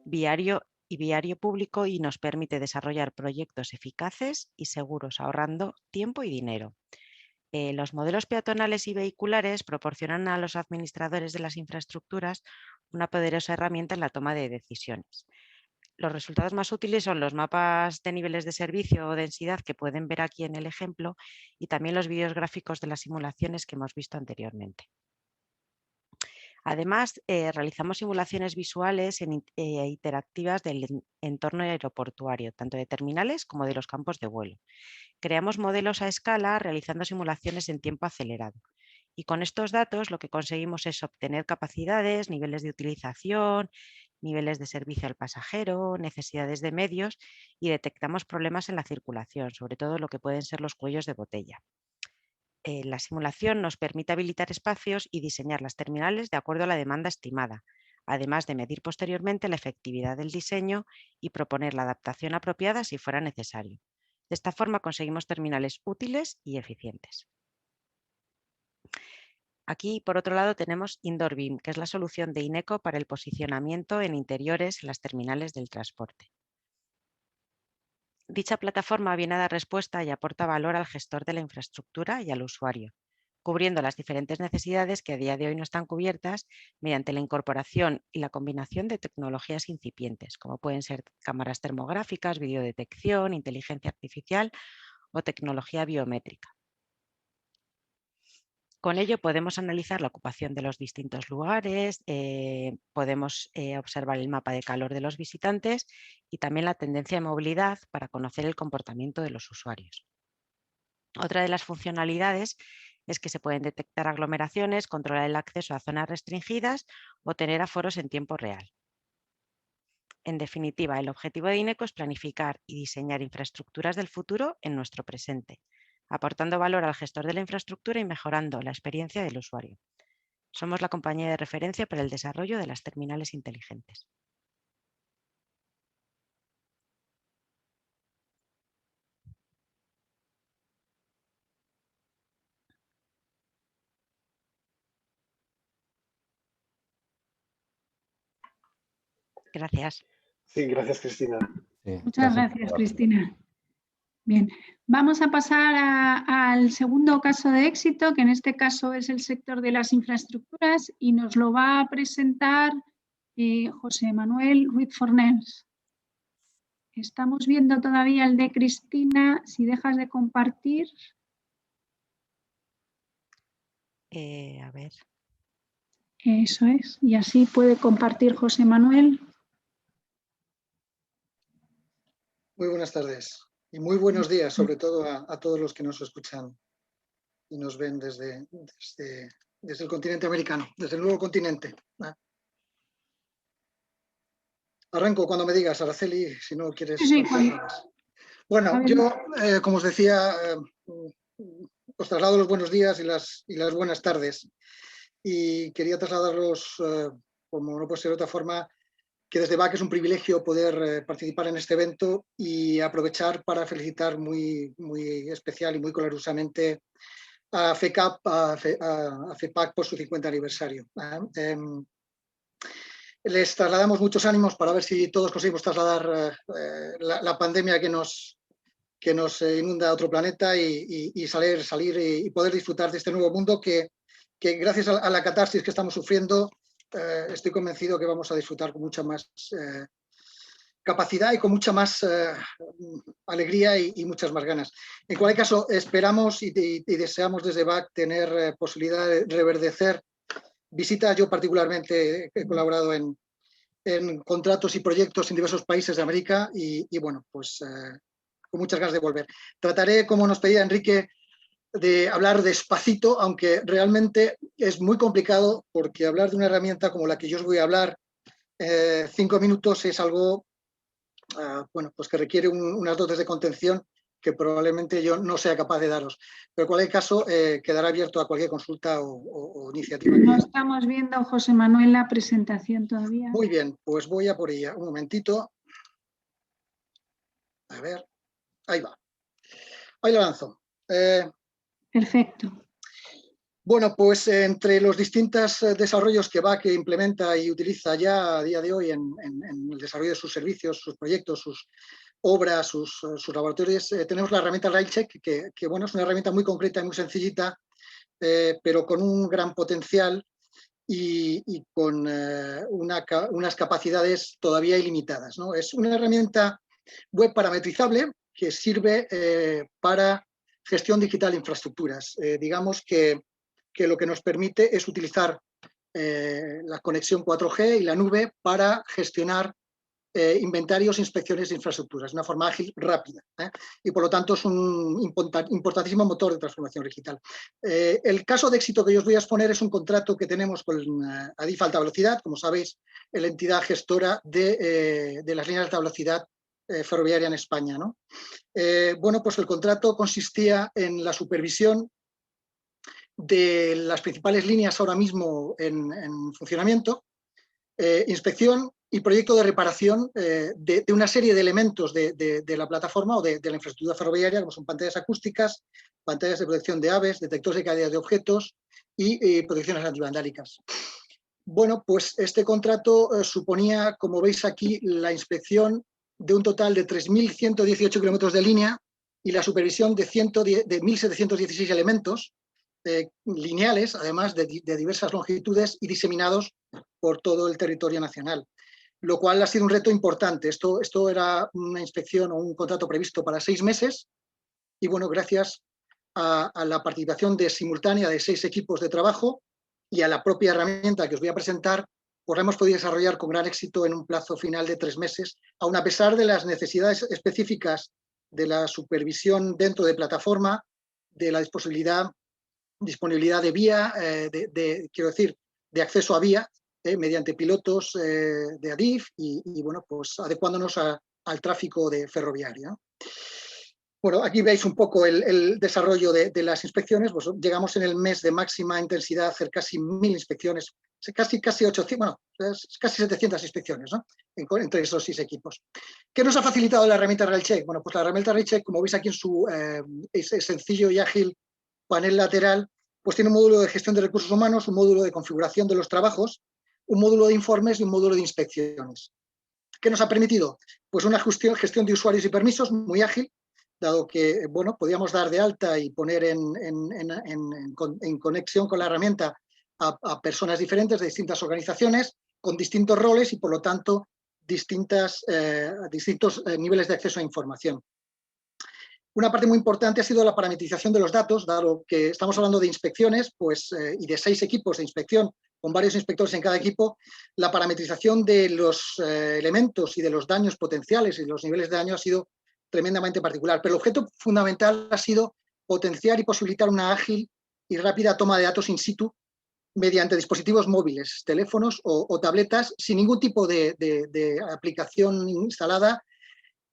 viario y viario público, y nos permite desarrollar proyectos eficaces y seguros, ahorrando tiempo y dinero. Los modelos peatonales y vehiculares proporcionan a los administradores de las infraestructuras una poderosa herramienta en la toma de decisiones. Los resultados más útiles son los mapas de niveles de servicio o densidad que pueden ver aquí en el ejemplo y también los vídeos gráficos de las simulaciones que hemos visto anteriormente. Además, realizamos simulaciones visuales e interactivas del entorno aeroportuario, tanto de terminales como de los campos de vuelo. Creamos modelos a escala realizando simulaciones en tiempo acelerado. Y con estos datos lo que conseguimos es obtener capacidades, niveles de utilización, niveles de servicio al pasajero, necesidades de medios y detectamos problemas en la circulación, sobre todo lo que pueden ser los cuellos de botella. La simulación nos permite habilitar espacios y diseñar las terminales de acuerdo a la demanda estimada, además de medir posteriormente la efectividad del diseño y proponer la adaptación apropiada si fuera necesario. De esta forma conseguimos terminales útiles y eficientes. Aquí, por otro lado, tenemos Indoor Beam, que es la solución de Ineco para el posicionamiento en interiores en las terminales del transporte. Dicha plataforma viene a dar respuesta y aporta valor al gestor de la infraestructura y al usuario. cubriendo las diferentes necesidades que a día de hoy no están cubiertas mediante la incorporación y la combinación de tecnologías incipientes, como pueden ser cámaras termográficas, videodetección, inteligencia artificial o tecnología biométrica. Con ello podemos analizar la ocupación de los distintos lugares, podemos observar el mapa de calor de los visitantes y también la tendencia de movilidad para conocer el comportamiento de los usuarios. Otra de las funcionalidades es que se pueden detectar aglomeraciones, controlar el acceso a zonas restringidas o tener aforos en tiempo real. En definitiva, el objetivo de INECO es planificar y diseñar infraestructuras del futuro en nuestro presente, aportando valor al gestor de la infraestructura y mejorando la experiencia del usuario. Somos la compañía de referencia para el desarrollo de las terminales inteligentes. Gracias. Sí, gracias, Cristina. Sí, Muchas gracias, Cristina. Bien, vamos a pasar al segundo caso de éxito, que en este caso es el sector de las infraestructuras, y nos lo va a presentar José Manuel Ruiz Fornés. Estamos viendo todavía el de Cristina. Si dejas de compartir. A ver. Eso es, y así puede compartir José Manuel. Muy buenas tardes y muy buenos días, sobre todo a todos los que nos escuchan y nos ven desde el continente americano, desde el nuevo continente. Arranco cuando me digas, Araceli, si no quieres. Sí, Bueno, yo, como os decía, os traslado los buenos días y las buenas tardes. Y quería trasladarlos, como no puede ser de otra forma, que desde BAC es un privilegio poder participar en este evento y aprovechar para felicitar muy especial y muy colorosamente a FECAP, a FEPAC por su 50 aniversario. Les trasladamos muchos ánimos para ver si todos conseguimos trasladar la pandemia que nos inunda a otro planeta y salir y poder disfrutar de este nuevo mundo que gracias a la catarsis que estamos sufriendo, estoy convencido que vamos a disfrutar con mucha más capacidad y con mucha más alegría y muchas más ganas. En cualquier caso, esperamos y deseamos desde BAC tener posibilidad de reverdecer visitas. Yo particularmente he colaborado en contratos y proyectos en diversos países de América y bueno, pues con muchas ganas de volver. Trataré, como nos pedía Enrique, de hablar despacito, aunque realmente es muy complicado porque hablar de una herramienta como la que yo os voy a hablar 5 minutos es algo bueno, pues que requiere unas dotes de contención que probablemente yo no sea capaz de daros. Pero en cualquier caso, quedará abierto a cualquier consulta o iniciativa. No estamos viendo, José Manuel, la presentación todavía. Muy bien, pues voy a por ella. Un momentito. A ver, ahí va. Ahí la lanzo. Perfecto. Bueno, pues entre los distintos desarrollos que BAC implementa y utiliza ya a día de hoy en el desarrollo de sus servicios, sus proyectos, sus obras, sus laboratorios, tenemos la herramienta RailCheck, que bueno, es una herramienta muy concreta y muy sencillita, pero con un gran potencial y con unas capacidades todavía ilimitadas, ¿no? Es una herramienta web parametrizable que sirve para gestión digital de infraestructuras. Digamos que lo que nos permite es utilizar la conexión 4G y la nube para gestionar inventarios e inspecciones de infraestructuras de una forma ágil, rápida. Y por lo tanto es un importantísimo motor de transformación digital. El caso de éxito que yo os voy a exponer es un contrato que tenemos con Adif Alta Velocidad, como sabéis, la entidad gestora de las líneas de alta velocidad ferroviaria en España, ¿no? Bueno, pues el contrato consistía en la supervisión de las principales líneas ahora mismo en funcionamiento, inspección y proyecto de reparación de una serie de elementos de la plataforma o de la infraestructura ferroviaria, como son pantallas acústicas, pantallas de protección de aves, detectores de caída de objetos y protecciones antivandálicas. Bueno, pues este contrato suponía, como veis aquí, la inspección de un total de 3.118 kilómetros de línea y la supervisión de 1.716 elementos, lineales, además de diversas longitudes y diseminados por todo el territorio nacional, lo cual ha sido un reto importante. Esto era una inspección o un contrato previsto para 6 meses y bueno, gracias a la participación simultánea de 6 equipos de trabajo y a la propia herramienta que os voy a presentar, pues la hemos podido desarrollar con gran éxito en un plazo final de 3 meses, aun a pesar de las necesidades específicas de la supervisión dentro de plataforma, de la disponibilidad de vía, quiero decir, de acceso a vía, mediante pilotos de ADIF y bueno, pues adecuándonos al tráfico ferroviario, ¿no? Bueno, aquí veis un poco el desarrollo de las inspecciones. Pues llegamos en el mes de máxima intensidad a hacer casi 1000 inspecciones, casi 800, bueno, casi 700 inspecciones, ¿no? Entre esos 6 equipos. ¿Qué nos ha facilitado la herramienta RailCheck? Bueno, pues la herramienta RailCheck, como veis aquí en su sencillo y ágil panel lateral, pues tiene un módulo de gestión de recursos humanos, un módulo de configuración de los trabajos, un módulo de informes y un módulo de inspecciones. ¿Qué nos ha permitido? Pues una gestión de usuarios y permisos muy ágil, dado que bueno, podíamos dar de alta y poner en conexión con la herramienta a personas diferentes de distintas organizaciones, con distintos roles y por lo tanto distintos niveles de acceso a información. Una parte muy importante ha sido la parametrización de los datos, dado que estamos hablando de inspecciones pues, y de 6 equipos de inspección, con varios inspectores en cada equipo. La parametrización de los elementos y de los daños potenciales y los niveles de daño ha sido tremendamente particular, pero el objeto fundamental ha sido potenciar y posibilitar una ágil y rápida toma de datos in situ mediante dispositivos móviles, teléfonos o tabletas, sin ningún tipo de aplicación instalada.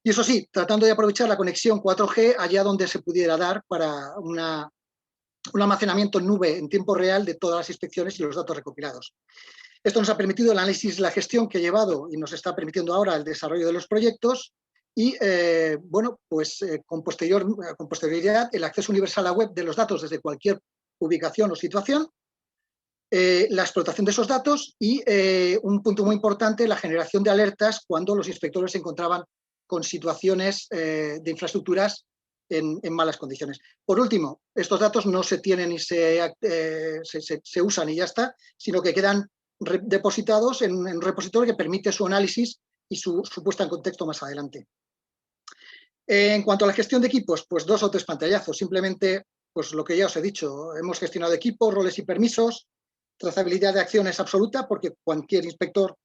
Y eso sí, tratando de aprovechar la conexión 4G allá donde se pudiera dar para un almacenamiento en nube en tiempo real de todas las inspecciones y los datos recopilados. Esto nos ha permitido el análisis y la gestión que ha llevado y nos está permitiendo ahora el desarrollo de los proyectos y, bueno, pues con posterioridad el acceso universal a web de los datos desde cualquier ubicación o situación, la explotación de esos datos y, un punto muy importante, la generación de alertas cuando los inspectores se encontraban con situaciones de infraestructuras en malas condiciones. Por último, estos datos no se tienen y se usan y ya está, sino que quedan depositados en un repositorio que permite su análisis y su puesta en contexto más adelante. En cuanto a la gestión de equipos, pues 2 o 3 pantallazos. Simplemente, pues lo que ya os he dicho, hemos gestionado equipos, roles y permisos, trazabilidad de acciones absoluta, porque cualquier inspector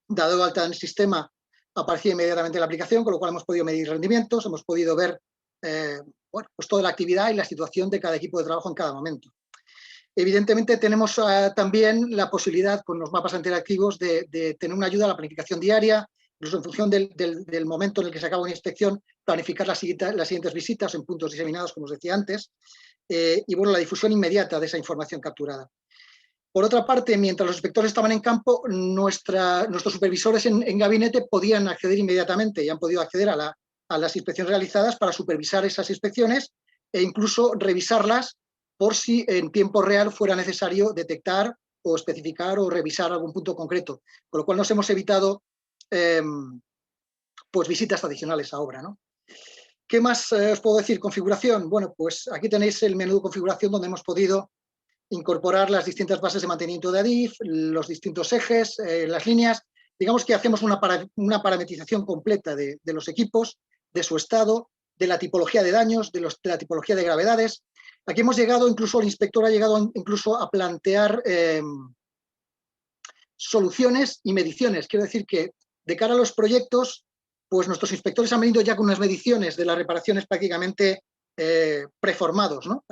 dado alta en el sistema aparecía inmediatamente en la aplicación, con lo cual hemos podido medir rendimientos, hemos podido ver bueno, pues toda la actividad y la situación de cada equipo de trabajo en cada momento. Evidentemente tenemos también la posibilidad con los mapas interactivos de tener una ayuda a la planificación diaria, incluso en función del momento en el que se acaba una inspección, planificar las siguientes visitas en puntos diseminados, como os decía antes, y bueno, la difusión inmediata de esa información capturada. Por otra parte, mientras los inspectores estaban en campo, nuestros supervisores en gabinete podían acceder inmediatamente y han podido acceder a las inspecciones realizadas para supervisar esas inspecciones e incluso revisarlas por si en tiempo real fuera necesario detectar o especificar o revisar algún punto concreto, con lo cual nos hemos evitado pues visitas adicionales a obra, ¿no? ¿Qué más os puedo decir? Configuración. Bueno, pues aquí tenéis el menú de configuración donde hemos podido incorporar las distintas bases de mantenimiento de ADIF, los distintos ejes, las líneas. Digamos que hacemos una parametrización completa de los equipos, de su estado, de la tipología de daños, de la tipología de gravedades. Aquí hemos llegado, incluso el inspector ha llegado incluso a plantear soluciones y mediciones. Quiero decir que de cara a los proyectos, pues nuestros inspectores han venido ya con unas mediciones de las reparaciones prácticamente preformados, ¿no?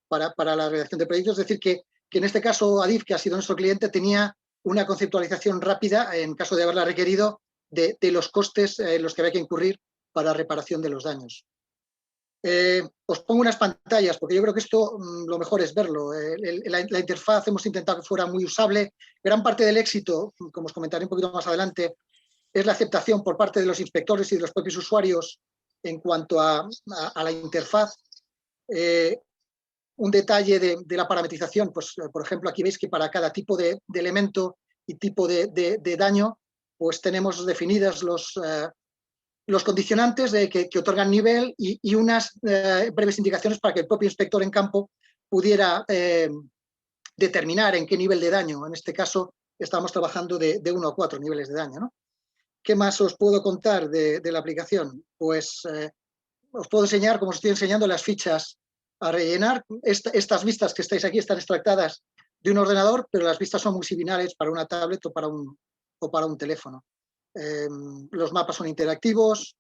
Para la redacción de proyectos, es decir, que en este caso ADIF, que ha sido nuestro cliente, tenía una conceptualización rápida, en caso de haberla requerido, de los costes en los que había que incurrir para reparación de los daños. Os pongo unas pantallas, porque yo creo que esto lo mejor es verlo. La interfaz hemos intentado que fuera muy usable. Gran parte del éxito, como os comentaré un poquito más adelante, es la aceptación por parte de los inspectores y de los propios usuarios en cuanto a la interfaz. Un detalle de la parametrización, pues por ejemplo aquí veis que para cada tipo de elemento y tipo de daño, pues tenemos definidas los condicionantes que otorgan nivel y unas breves indicaciones para que el propio inspector en campo pudiera determinar en qué nivel de daño. En este caso estamos trabajando de 1 a 4 niveles de daño, ¿no? ¿Qué más os puedo contar de la aplicación? Pues os puedo enseñar, como os estoy enseñando, las fichas a rellenar. Estas vistas que estáis aquí están extractadas de un ordenador, pero las vistas son muy similares para una tablet o para un teléfono. Los mapas son interactivos.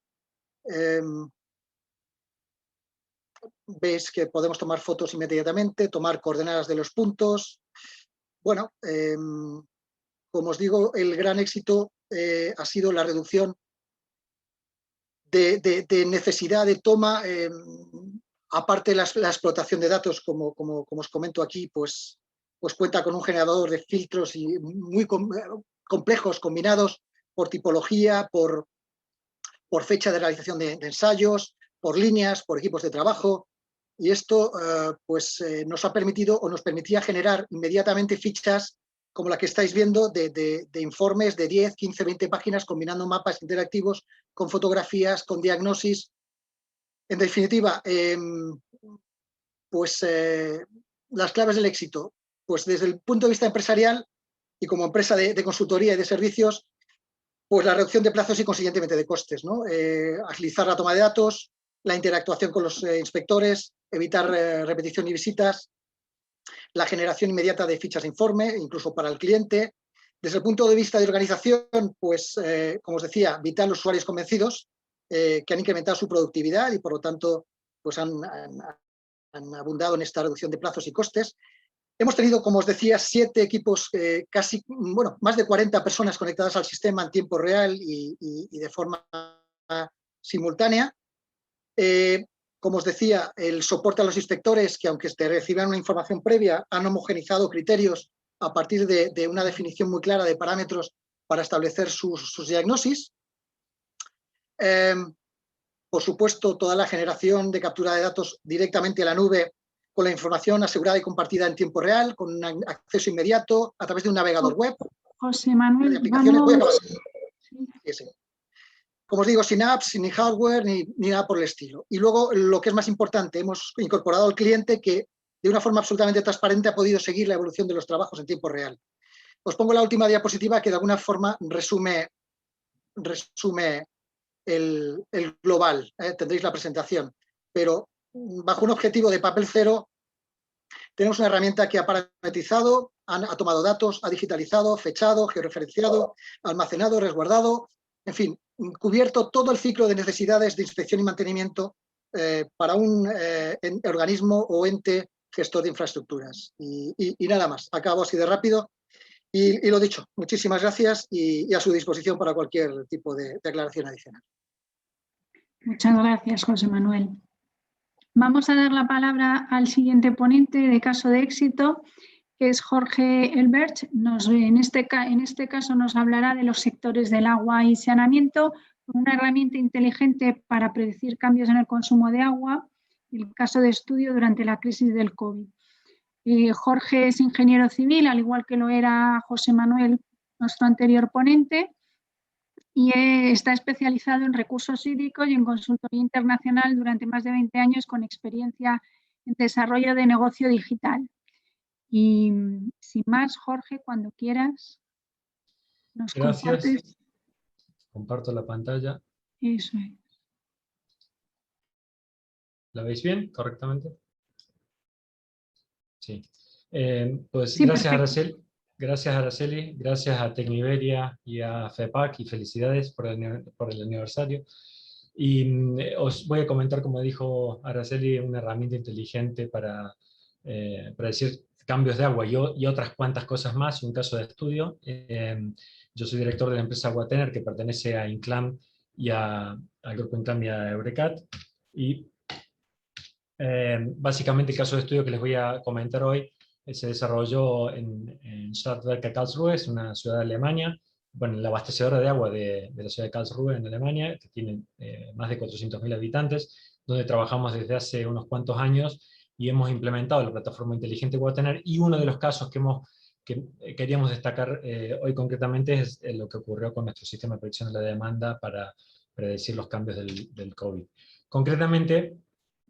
Veis que podemos tomar fotos inmediatamente, tomar coordenadas de los puntos. Bueno, como os digo, el gran éxito ha sido la reducción de necesidad de toma, aparte de la explotación de datos, como os comento aquí, pues cuenta con un generador de filtros y muy complejos, combinados por tipología, por fecha de realización de ensayos, por líneas, por equipos de trabajo, y esto nos ha permitido o nos permitía generar inmediatamente fichas como la que estáis viendo de informes de 10, 15, 20 páginas combinando mapas interactivos con fotografías, con diagnosis. En definitiva, las claves del éxito, pues desde el punto de vista empresarial y como empresa de consultoría y de servicios, pues la reducción de plazos y consiguientemente de costes, ¿no? Agilizar la toma de datos, la interactuación con los inspectores, evitar repetición y visitas, la generación inmediata de fichas de informe, incluso para el cliente. Desde el punto de vista de organización, pues, como os decía, vital los usuarios convencidos que han incrementado su productividad y, por lo tanto, pues han abundado en esta reducción de plazos y costes. Hemos tenido, como os decía, 7 equipos, más de 40 personas conectadas al sistema en tiempo real y de forma simultánea. Como os decía, el soporte a los inspectores, que aunque reciban una información previa, han homogenizado criterios a partir de una definición muy clara de parámetros para establecer sus diagnosis. Por supuesto, toda la generación de captura de datos directamente a la nube con la información asegurada y compartida en tiempo real, con un acceso inmediato a través de un navegador web. José Manuel, de aplicaciones. Voy a acabar. Sí. Como os digo, sin apps, ni hardware, ni nada por el estilo. Y luego, lo que es más importante, hemos incorporado al cliente que de una forma absolutamente transparente ha podido seguir la evolución de los trabajos en tiempo real. Os pongo la última diapositiva que de alguna forma resume el global. Tendréis la presentación. Pero bajo un objetivo de papel cero, tenemos una herramienta que ha parametrizado, ha tomado datos, ha digitalizado, fechado, georreferenciado, almacenado, resguardado, en fin, cubierto todo el ciclo de necesidades de inspección y mantenimiento para un organismo o ente gestor de infraestructuras. Y nada más, acabo así de rápido. Y lo dicho, muchísimas gracias y a su disposición para cualquier tipo de aclaración adicional. Muchas gracias, José Manuel. Vamos a dar la palabra al siguiente ponente de caso de éxito, que es Jorge Elbert. En este caso nos hablará de los sectores del agua y saneamiento, una herramienta inteligente para predecir cambios en el consumo de agua, el caso de estudio durante la crisis del COVID. Jorge es ingeniero civil, al igual que lo era José Manuel, nuestro anterior ponente, y está especializado en recursos hídricos y en consultoría internacional durante más de 20 años con experiencia en desarrollo de negocio digital. Y sin más, Jorge, cuando quieras, nos compartes. Gracias. Comparto la pantalla. Eso es. ¿La veis bien correctamente? Sí. Pues Sí, gracias Araceli, gracias a Tecniberia y a FEPAC y felicidades por el aniversario. Y os voy a comentar, como dijo Araceli, una herramienta inteligente para predecir cambios de agua y otras cuantas cosas más, un caso de estudio. Yo soy director de la empresa Watener, que pertenece a Inclam y al grupo Inclam y a Eurecat. Y básicamente el caso de estudio que les voy a comentar hoy se desarrolló en Stadtwerke Karlsruhe, es una ciudad de Alemania, bueno, la abastecedora de agua de la ciudad de Karlsruhe en Alemania, que tiene más de 400.000 habitantes, donde trabajamos desde hace unos cuantos años y hemos implementado la plataforma inteligente Watener, y uno de los casos que queríamos destacar hoy concretamente es lo que ocurrió con nuestro sistema de predicción de la demanda para predecir los cambios del COVID. Concretamente,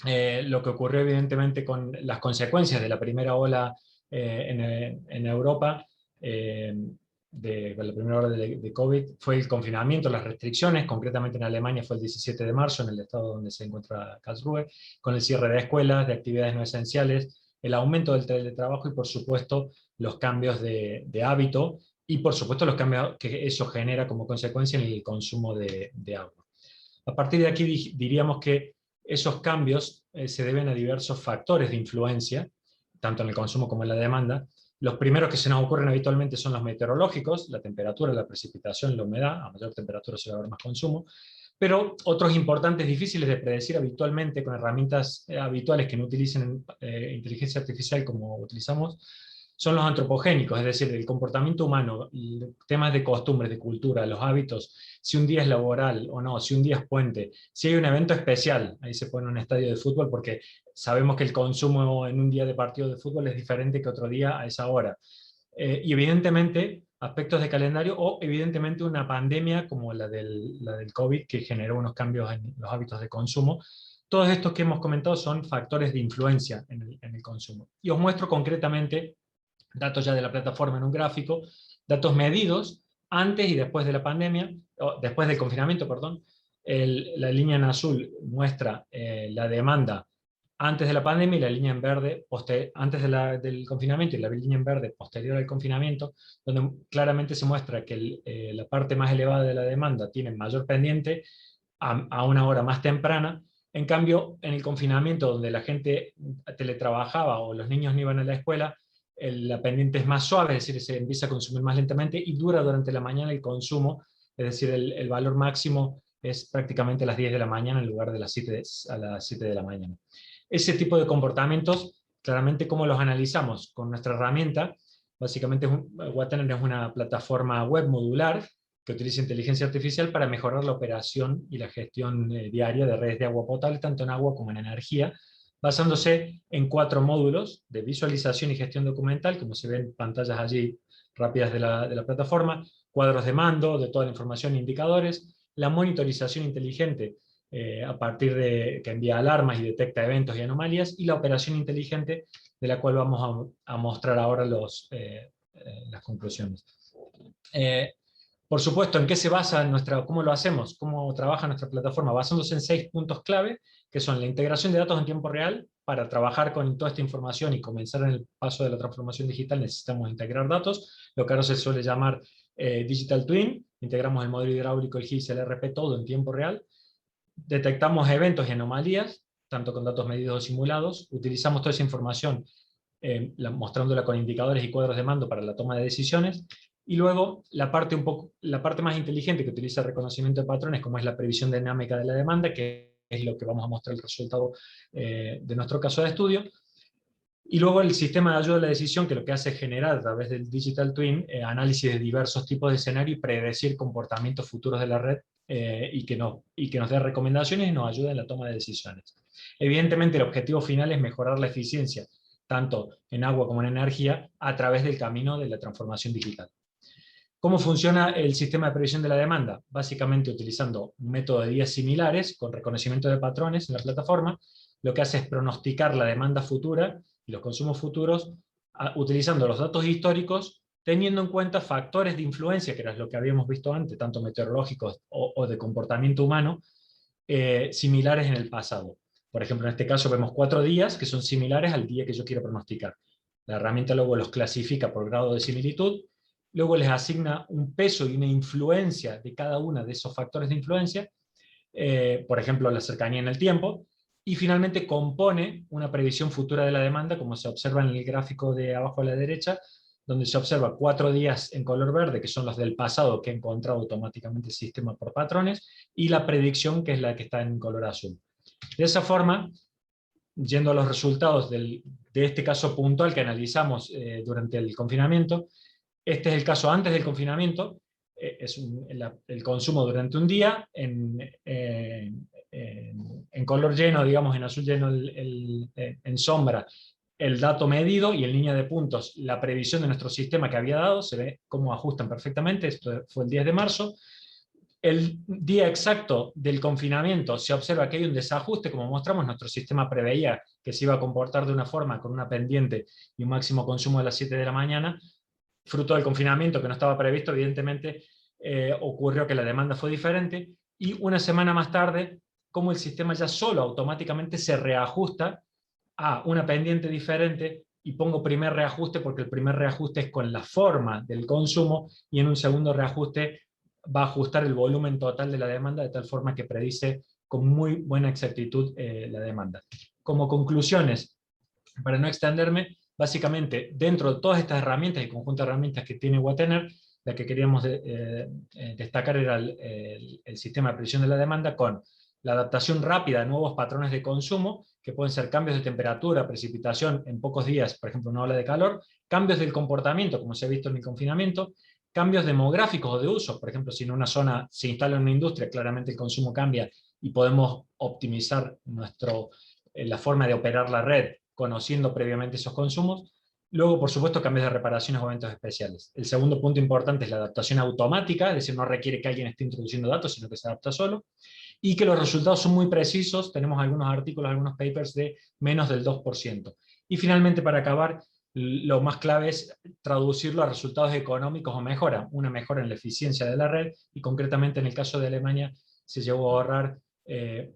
lo que ocurrió evidentemente con las consecuencias de la primera ola en Europa, de la primera ola de COVID, fue el confinamiento, las restricciones. Concretamente en Alemania fue el 17 de marzo, en el estado donde se encuentra Karlsruhe, con el cierre de escuelas, de actividades no esenciales, el aumento del teletrabajo y, por supuesto, los cambios de hábito y, por supuesto, los cambios que eso genera como consecuencia en el consumo de agua. A partir de aquí diríamos que esos cambios se deben a diversos factores de influencia, tanto en el consumo como en la demanda. Los primeros que se nos ocurren habitualmente son los meteorológicos, la temperatura, la precipitación, la humedad. A mayor temperatura se va a haber más consumo. Pero otros importantes, difíciles de predecir habitualmente con herramientas habituales que no utilicen inteligencia artificial como utilizamos, son los antropogénicos, es decir, el comportamiento humano, temas de costumbres, de cultura, los hábitos, si un día es laboral o no, si un día es puente, si hay un evento especial, ahí se pone un estadio de fútbol, porque sabemos que el consumo en un día de partido de fútbol es diferente que otro día a esa hora. Y evidentemente aspectos de calendario, o evidentemente una pandemia como la del COVID, que generó unos cambios en los hábitos de consumo. Todos estos que hemos comentado son factores de influencia en el consumo. Y os muestro concretamente datos ya de la plataforma en un gráfico, datos medidos antes y después de la pandemia, o después del confinamiento, perdón. La línea en azul muestra la demanda antes de la pandemia, y la línea en verde antes del confinamiento, y la línea en verde posterior al confinamiento, donde claramente se muestra que la parte más elevada de la demanda tiene mayor pendiente a una hora más temprana. En cambio, en el confinamiento, donde la gente teletrabajaba o los niños no iban a la escuela, la pendiente es más suave, es decir, se empieza a consumir más lentamente y dura durante la mañana el consumo, es decir, el valor máximo es prácticamente a las 10 de la mañana en lugar de a las 7 de la mañana. Ese tipo de comportamientos, claramente, ¿cómo los analizamos? Con nuestra herramienta. Básicamente, Water es una plataforma web modular que utiliza inteligencia artificial para mejorar la operación y la gestión diaria de redes de agua potable, tanto en agua como en energía, basándose en 4 módulos de visualización y gestión documental, como se ven en pantallas allí rápidas de la plataforma, cuadros de mando de toda la información e indicadores, la monitorización inteligente a partir de que envía alarmas y detecta eventos y anomalías, y la operación inteligente, de la cual vamos a mostrar ahora las conclusiones. Por supuesto, ¿en qué se basa cómo lo hacemos? ¿Cómo trabaja nuestra plataforma? Basándose en 6 puntos clave, que son la integración de datos en tiempo real. Para trabajar con toda esta información y comenzar en el paso de la transformación digital necesitamos integrar datos, lo que ahora se suele llamar Digital Twin. Integramos el modelo hidráulico, el GIS, el ERP, todo en tiempo real. Detectamos eventos y anomalías, tanto con datos medidos o simulados. Utilizamos toda esa información mostrándola con indicadores y cuadros de mando para la toma de decisiones. Y luego la parte más inteligente, que utiliza el reconocimiento de patrones, como es la previsión dinámica de la demanda, que es lo que vamos a mostrar el resultado de nuestro caso de estudio. Y luego el sistema de ayuda a la decisión, que lo que hace es generar a través del Digital Twin análisis de diversos tipos de escenario y predecir comportamientos futuros de la red, y que nos dé recomendaciones y nos ayude en la toma de decisiones. Evidentemente el objetivo final es mejorar la eficiencia, tanto en agua como en energía, a través del camino de la transformación digital. ¿Cómo funciona el sistema de previsión de la demanda? Básicamente utilizando un método de días similares, con reconocimiento de patrones en la plataforma. Lo que hace es pronosticar la demanda futura y los consumos futuros, utilizando los datos históricos, teniendo en cuenta factores de influencia, que era lo que habíamos visto antes, tanto meteorológicos o de comportamiento humano, similares en el pasado. Por ejemplo, en este caso vemos 4 días que son similares al día que yo quiero pronosticar. La herramienta luego los clasifica por grado de similitud, luego les asigna un peso y una influencia de cada uno de esos factores de influencia, por ejemplo, la cercanía en el tiempo, y finalmente compone una previsión futura de la demanda, como se observa en el gráfico de abajo a la derecha, donde se observa 4 días en color verde, que son los del pasado, que ha encontrado automáticamente el sistema por patrones, y la predicción, que es la que está en color azul. De esa forma, yendo a los resultados de este caso puntual que analizamos durante el confinamiento, este es el caso antes del confinamiento, es el consumo durante un día, en color lleno, digamos, en azul lleno, en sombra, el dato medido, y en línea de puntos la previsión de nuestro sistema que había dado. Se ve cómo ajustan perfectamente. Esto fue el 10 de marzo. El día exacto del confinamiento se observa que hay un desajuste, como mostramos, nuestro sistema preveía que se iba a comportar de una forma con una pendiente y un máximo consumo de las 7 de la mañana. Fruto del confinamiento que no estaba previsto, evidentemente ocurrió que la demanda fue diferente, y una semana más tarde, como el sistema ya solo automáticamente se reajusta a una pendiente diferente, y pongo primer reajuste porque el primer reajuste es con la forma del consumo, y en un segundo reajuste va a ajustar el volumen total de la demanda de tal forma que predice con muy buena exactitud la demanda. Como conclusiones, para no extenderme, básicamente dentro de todas estas herramientas y conjunto de herramientas que tiene Watener, la que queríamos destacar era el sistema de predicción de la demanda con la adaptación rápida a nuevos patrones de consumo, que pueden ser cambios de temperatura, precipitación en pocos días, por ejemplo una ola de calor, cambios del comportamiento, como se ha visto en el confinamiento, cambios demográficos o de uso, por ejemplo, si en una zona se instala una industria, claramente el consumo cambia y podemos optimizar la forma de operar la red conociendo previamente esos consumos. Luego, por supuesto, cambios de reparaciones o eventos especiales. El segundo punto importante es la adaptación automática, es decir, no requiere que alguien esté introduciendo datos, sino que se adapta solo, y que los resultados son muy precisos. Tenemos algunos artículos, algunos papers de menos del 2%. Y finalmente, para acabar, lo más clave es traducirlo a resultados económicos o mejora, una mejora en la eficiencia de la red, y concretamente en el caso de Alemania se llegó a ahorrar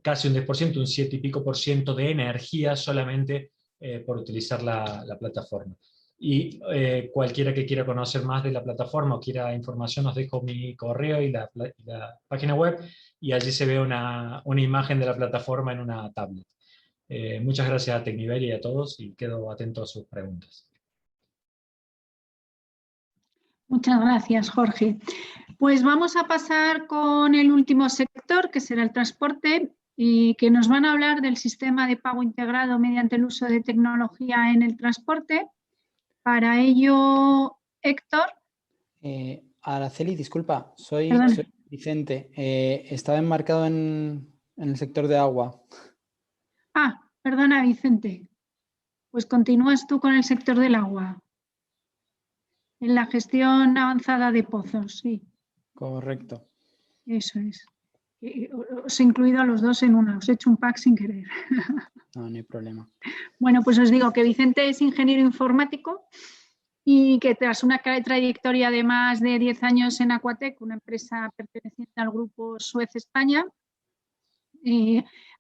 casi un 10%, un 7 y pico por ciento de energía solamente por utilizar la plataforma. Y cualquiera que quiera conocer más de la plataforma o quiera información, os dejo mi correo y la página web, y allí se ve una imagen de la plataforma en una tablet. Muchas gracias a Tecniveria y a todos, y quedo atento a sus preguntas. Muchas gracias, Jorge. Pues vamos a pasar con el último sector, que será el transporte, y que nos van a hablar del sistema de pago integrado mediante el uso de tecnología en el transporte. Para ello, Héctor. Araceli, disculpa, soy Vicente. Estaba enmarcado en el sector de agua. Ah, perdona, Vicente. Pues continúas tú con el sector del agua. En la gestión avanzada de pozos, sí. Correcto. Eso es. Os he incluido a los dos en una, os he hecho un pack sin querer. No hay problema. Bueno, pues os digo que Vicente es ingeniero informático y que tras una trayectoria de más de 10 años en Aquatec, una empresa perteneciente al grupo Suez España,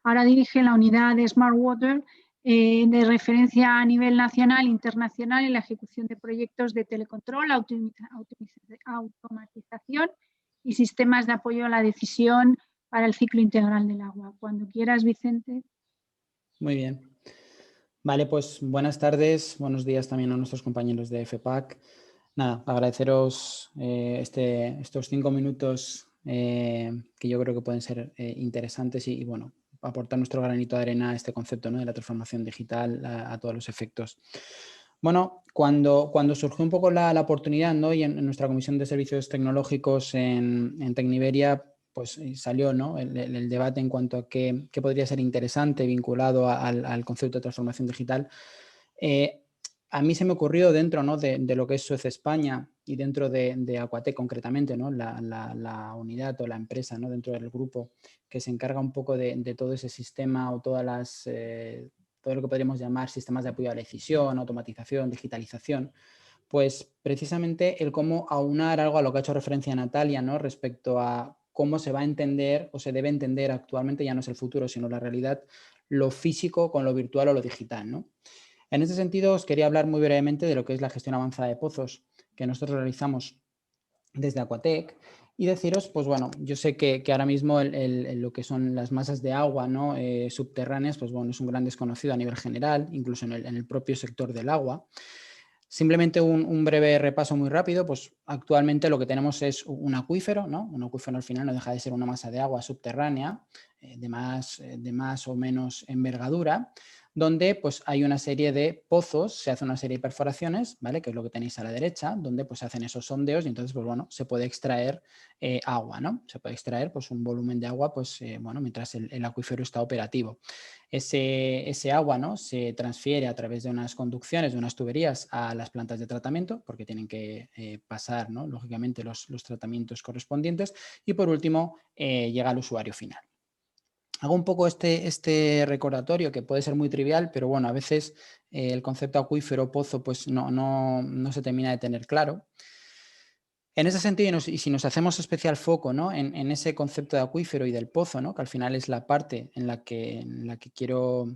ahora dirige la unidad de Smart Water de referencia a nivel nacional e internacional en la ejecución de proyectos de telecontrol, automatización y sistemas de apoyo a la decisión para el ciclo integral del agua. Cuando quieras, Vicente. Muy bien. Vale, pues buenas tardes, buenos días también a nuestros compañeros de FPAC. Nada, agradeceros estos 5 minutos que yo creo que pueden ser interesantes y bueno, aportar nuestro granito de arena a este concepto, ¿no?, de la transformación digital a todos los efectos. Bueno, cuando surgió un poco la oportunidad, ¿no?, y en nuestra Comisión de Servicios Tecnológicos en Tecniveria, pues salió, ¿no?, el debate en cuanto a qué podría ser interesante vinculado al concepto de transformación digital. A mí se me ocurrió dentro, ¿no?, de lo que es Suez España y dentro de Aquatec concretamente, ¿no?, la unidad o la empresa, ¿no?, dentro del grupo que se encarga un poco de todo ese sistema o todo lo que podríamos llamar sistemas de apoyo a la decisión, automatización, digitalización, pues precisamente el cómo aunar algo a lo que ha hecho referencia Natalia, ¿no?, respecto a cómo se va a entender o se debe entender actualmente, ya no es el futuro, sino la realidad, lo físico con lo virtual o lo digital, ¿no? En este sentido, os quería hablar muy brevemente de lo que es la gestión avanzada de pozos que nosotros realizamos desde Aquatec y deciros, pues bueno, yo sé que ahora mismo lo que son las masas de agua, ¿no?, subterráneas, pues bueno, es un gran desconocido a nivel general, incluso en el propio sector del agua. Simplemente un breve repaso muy rápido, pues actualmente lo que tenemos es un acuífero, ¿no? Un acuífero al final no deja de ser una masa de agua subterránea de más o menos envergadura, donde pues hay una serie de pozos, se hace una serie de perforaciones, ¿vale? Que es lo que tenéis a la derecha, donde pues se hacen esos sondeos y entonces pues bueno, se puede extraer agua, ¿no? Se puede extraer pues un volumen de agua pues bueno, mientras el acuífero está operativo. Ese agua, ¿no? Se transfiere a través de unas conducciones, de unas tuberías a las plantas de tratamiento, porque tienen que pasar, ¿no? Lógicamente los tratamientos correspondientes, y por último llega al usuario final. Hago un poco este recordatorio que puede ser muy trivial, pero bueno, a veces el concepto acuífero, pozo, pues no se termina de tener claro. En ese sentido, y si nos hacemos especial foco, ¿no? en ese concepto de acuífero y del pozo, ¿no? Que al final es la parte en la que quiero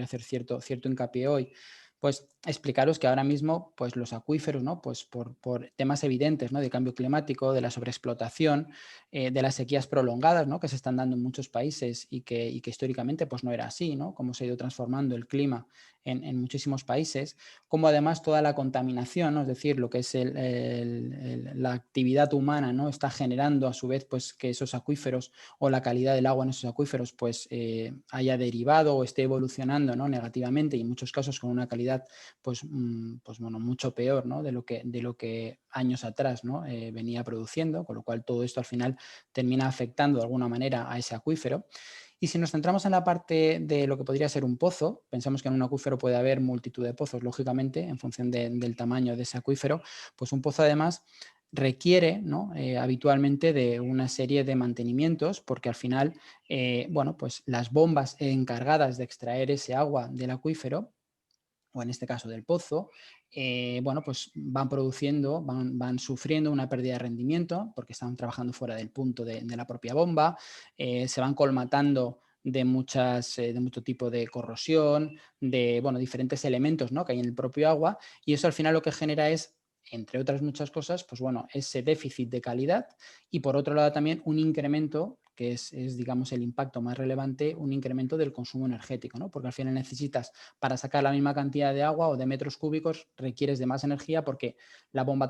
hacer cierto hincapié hoy, pues explicaros que ahora mismo pues los acuíferos, ¿no? Pues por temas evidentes, ¿no? De cambio climático, de la sobreexplotación, de las sequías prolongadas, ¿no? Que se están dando en muchos países y que históricamente pues no era así, ¿no? Cómo se ha ido transformando el clima en muchísimos países, como además toda la contaminación, ¿no? Es decir, lo que es la actividad humana, ¿no? Está generando a su vez pues, que esos acuíferos o la calidad del agua en esos acuíferos pues, haya derivado o esté evolucionando, ¿no? Negativamente y en muchos casos con una calidad pues bueno, mucho peor, ¿no? de lo que años atrás, ¿no? Venía produciendo, con lo cual todo esto al final termina afectando de alguna manera a ese acuífero. Y si nos centramos en la parte de lo que podría ser un pozo, pensamos que en un acuífero puede haber multitud de pozos, lógicamente, en función del tamaño de ese acuífero, pues un pozo además requiere, ¿no? Habitualmente de una serie de mantenimientos, porque al final, bueno, pues las bombas encargadas de extraer ese agua del acuífero, o en este caso del pozo, bueno, pues van produciendo, van sufriendo una pérdida de rendimiento porque están trabajando fuera del punto de la propia bomba, se van colmatando de mucho tipo de corrosión, de bueno, diferentes elementos, ¿no? Que hay en el propio agua, y eso al final lo que genera es, entre otras muchas cosas, pues bueno, ese déficit de calidad y por otro lado también un incremento que es, digamos, el impacto más relevante, un incremento del consumo energético, ¿no? Porque al final necesitas, para sacar la misma cantidad de agua o de metros cúbicos, requieres de más energía porque la bomba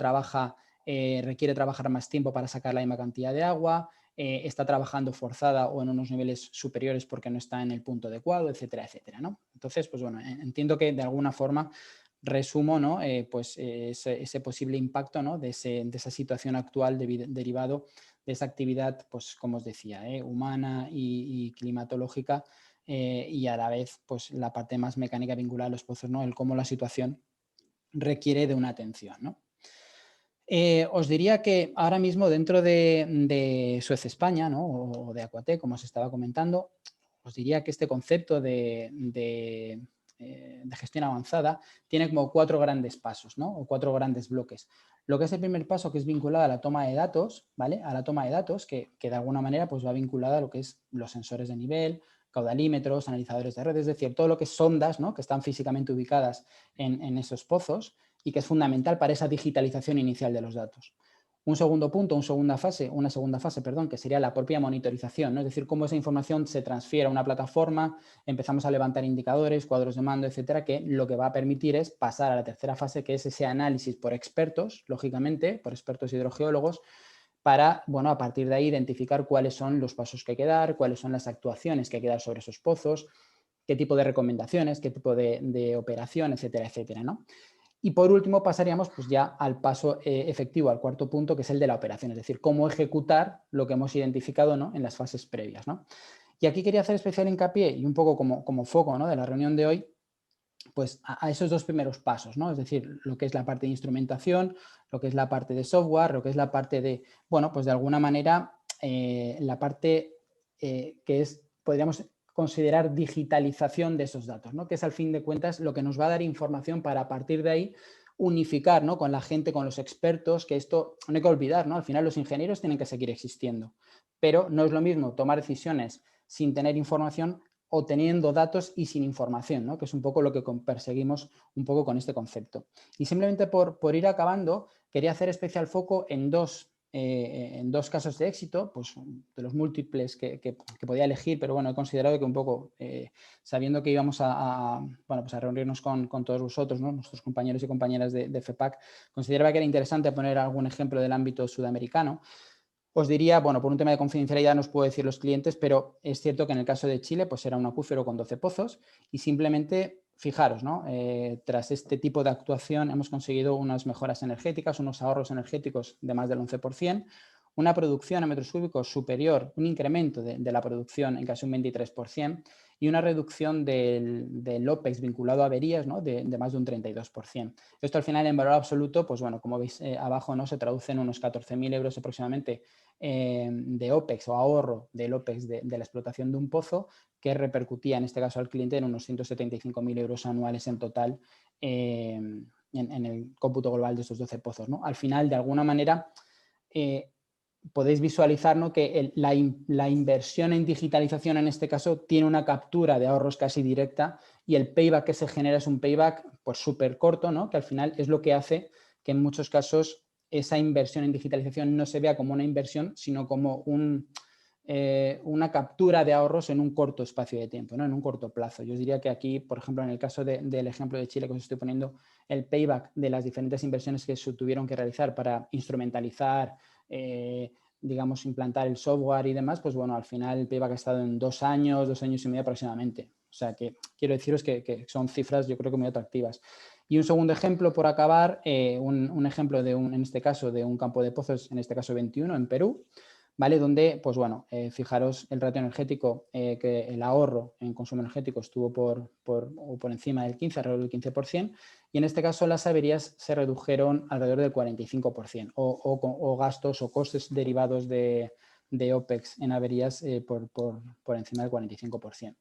requiere trabajar más tiempo para sacar la misma cantidad de agua, está trabajando forzada o en unos niveles superiores porque no está en el punto adecuado, etcétera, etcétera, ¿no? Entonces, pues bueno, entiendo que de alguna forma resumo, ¿no? Pues ese posible impacto, ¿no? de esa situación actual derivado de esa actividad, pues como os decía, humana y climatológica, y a la vez pues la parte más mecánica vinculada a los pozos, ¿no? El cómo la situación requiere de una atención, ¿no? Os diría que ahora mismo dentro de Suez España, ¿no? O de Aquatec, como os estaba comentando, os diría que este concepto de gestión avanzada tiene como 4 grandes pasos, ¿no? O 4 grandes bloques. Lo que es el primer paso, que es vinculado a la toma de datos, ¿vale? A la toma de datos, que de alguna manera pues, va vinculada a lo que es los sensores de nivel, caudalímetros, analizadores de redes, es decir, todo lo que es sondas, ¿no? Que están físicamente ubicadas en esos pozos y que es fundamental para esa digitalización inicial de los datos. Un segundo punto, una segunda fase, que sería la propia monitorización, ¿no? Es decir, cómo esa información se transfiere a una plataforma, empezamos a levantar indicadores, cuadros de mando, etcétera, que lo que va a permitir es pasar a la tercera fase, que es ese análisis por expertos, lógicamente, por expertos hidrogeólogos, para, bueno, a partir de ahí identificar cuáles son los pasos que hay que dar, cuáles son las actuaciones que hay que dar sobre esos pozos, qué tipo de recomendaciones, qué tipo de operación, etcétera, etcétera, ¿no? Y por último pasaríamos pues ya al paso efectivo, al cuarto punto, que es el de la operación, es decir, cómo ejecutar lo que hemos identificado, ¿no? En las fases previas, ¿no? Y aquí quería hacer especial hincapié y un poco como foco, ¿no? De la reunión de hoy, pues a esos 2 primeros pasos, ¿no? Es decir, lo que es la parte de instrumentación, lo que es la parte de software, lo que es la parte de, bueno, pues de alguna manera la parte que es, podríamos considerar digitalización de esos datos, ¿no? Que es al fin de cuentas lo que nos va a dar información para a partir de ahí unificar, ¿no? Con la gente, con los expertos, que esto no hay que olvidar, ¿no? Al final los ingenieros tienen que seguir existiendo, pero no es lo mismo tomar decisiones sin tener información o teniendo datos y sin información, ¿no? Que es un poco lo que perseguimos un poco con este concepto. Y simplemente por ir acabando, quería hacer especial foco en dos casos de éxito, pues de los múltiples que podía elegir, pero bueno, he considerado que un poco, sabiendo que íbamos bueno, pues a reunirnos con todos vosotros, ¿no? Nuestros compañeros y compañeras de FEPAC, consideraba que era interesante poner algún ejemplo del ámbito sudamericano. Os diría, bueno, por un tema de confidencialidad no os puedo decir los clientes, pero es cierto que en el caso de Chile pues era un acuífero con 12 pozos y simplemente, fijaros, ¿no? Tras este tipo de actuación hemos conseguido unas mejoras energéticas, unos ahorros energéticos de más del 11%, una producción a metros cúbicos superior, un incremento de la producción en casi un 23% y una reducción del OPEX vinculado a averías, ¿no? de más de un 32%. Esto al final en valor absoluto, pues bueno, como veis abajo, ¿no? Se traduce en unos 14.000 euros aproximadamente de OPEX o ahorro del OPEX de la explotación de un pozo, que repercutía en este caso al cliente en unos 175.000 euros anuales en total en el cómputo global de estos 12 pozos, ¿no? Al final, de alguna manera, podéis visualizar, ¿no? que la inversión en digitalización en este caso tiene una captura de ahorros casi directa y el payback que se genera es un payback pues súper corto, ¿no? Que al final es lo que hace que en muchos casos esa inversión en digitalización no se vea como una inversión, sino como una captura de ahorros en un corto espacio de tiempo, ¿no? En un corto plazo. Yo os diría que aquí, por ejemplo, en el caso del ejemplo de Chile que os estoy poniendo, el payback de las diferentes inversiones que se tuvieron que realizar para instrumentalizar, digamos, implantar el software y demás, pues bueno, al final el payback ha estado en 2 años, 2 años y medio aproximadamente. O sea que quiero deciros que son cifras yo creo que muy atractivas. Y un segundo ejemplo por acabar, un ejemplo en este caso de un campo de pozos, en este caso 21 en Perú, ¿vale? Donde, pues bueno, fijaros el ratio energético, que el ahorro en consumo energético estuvo por encima del 15%, alrededor del 15%, y en este caso las averías se redujeron alrededor del 45%, o gastos o costes derivados de OPEX en averías por encima del 45%.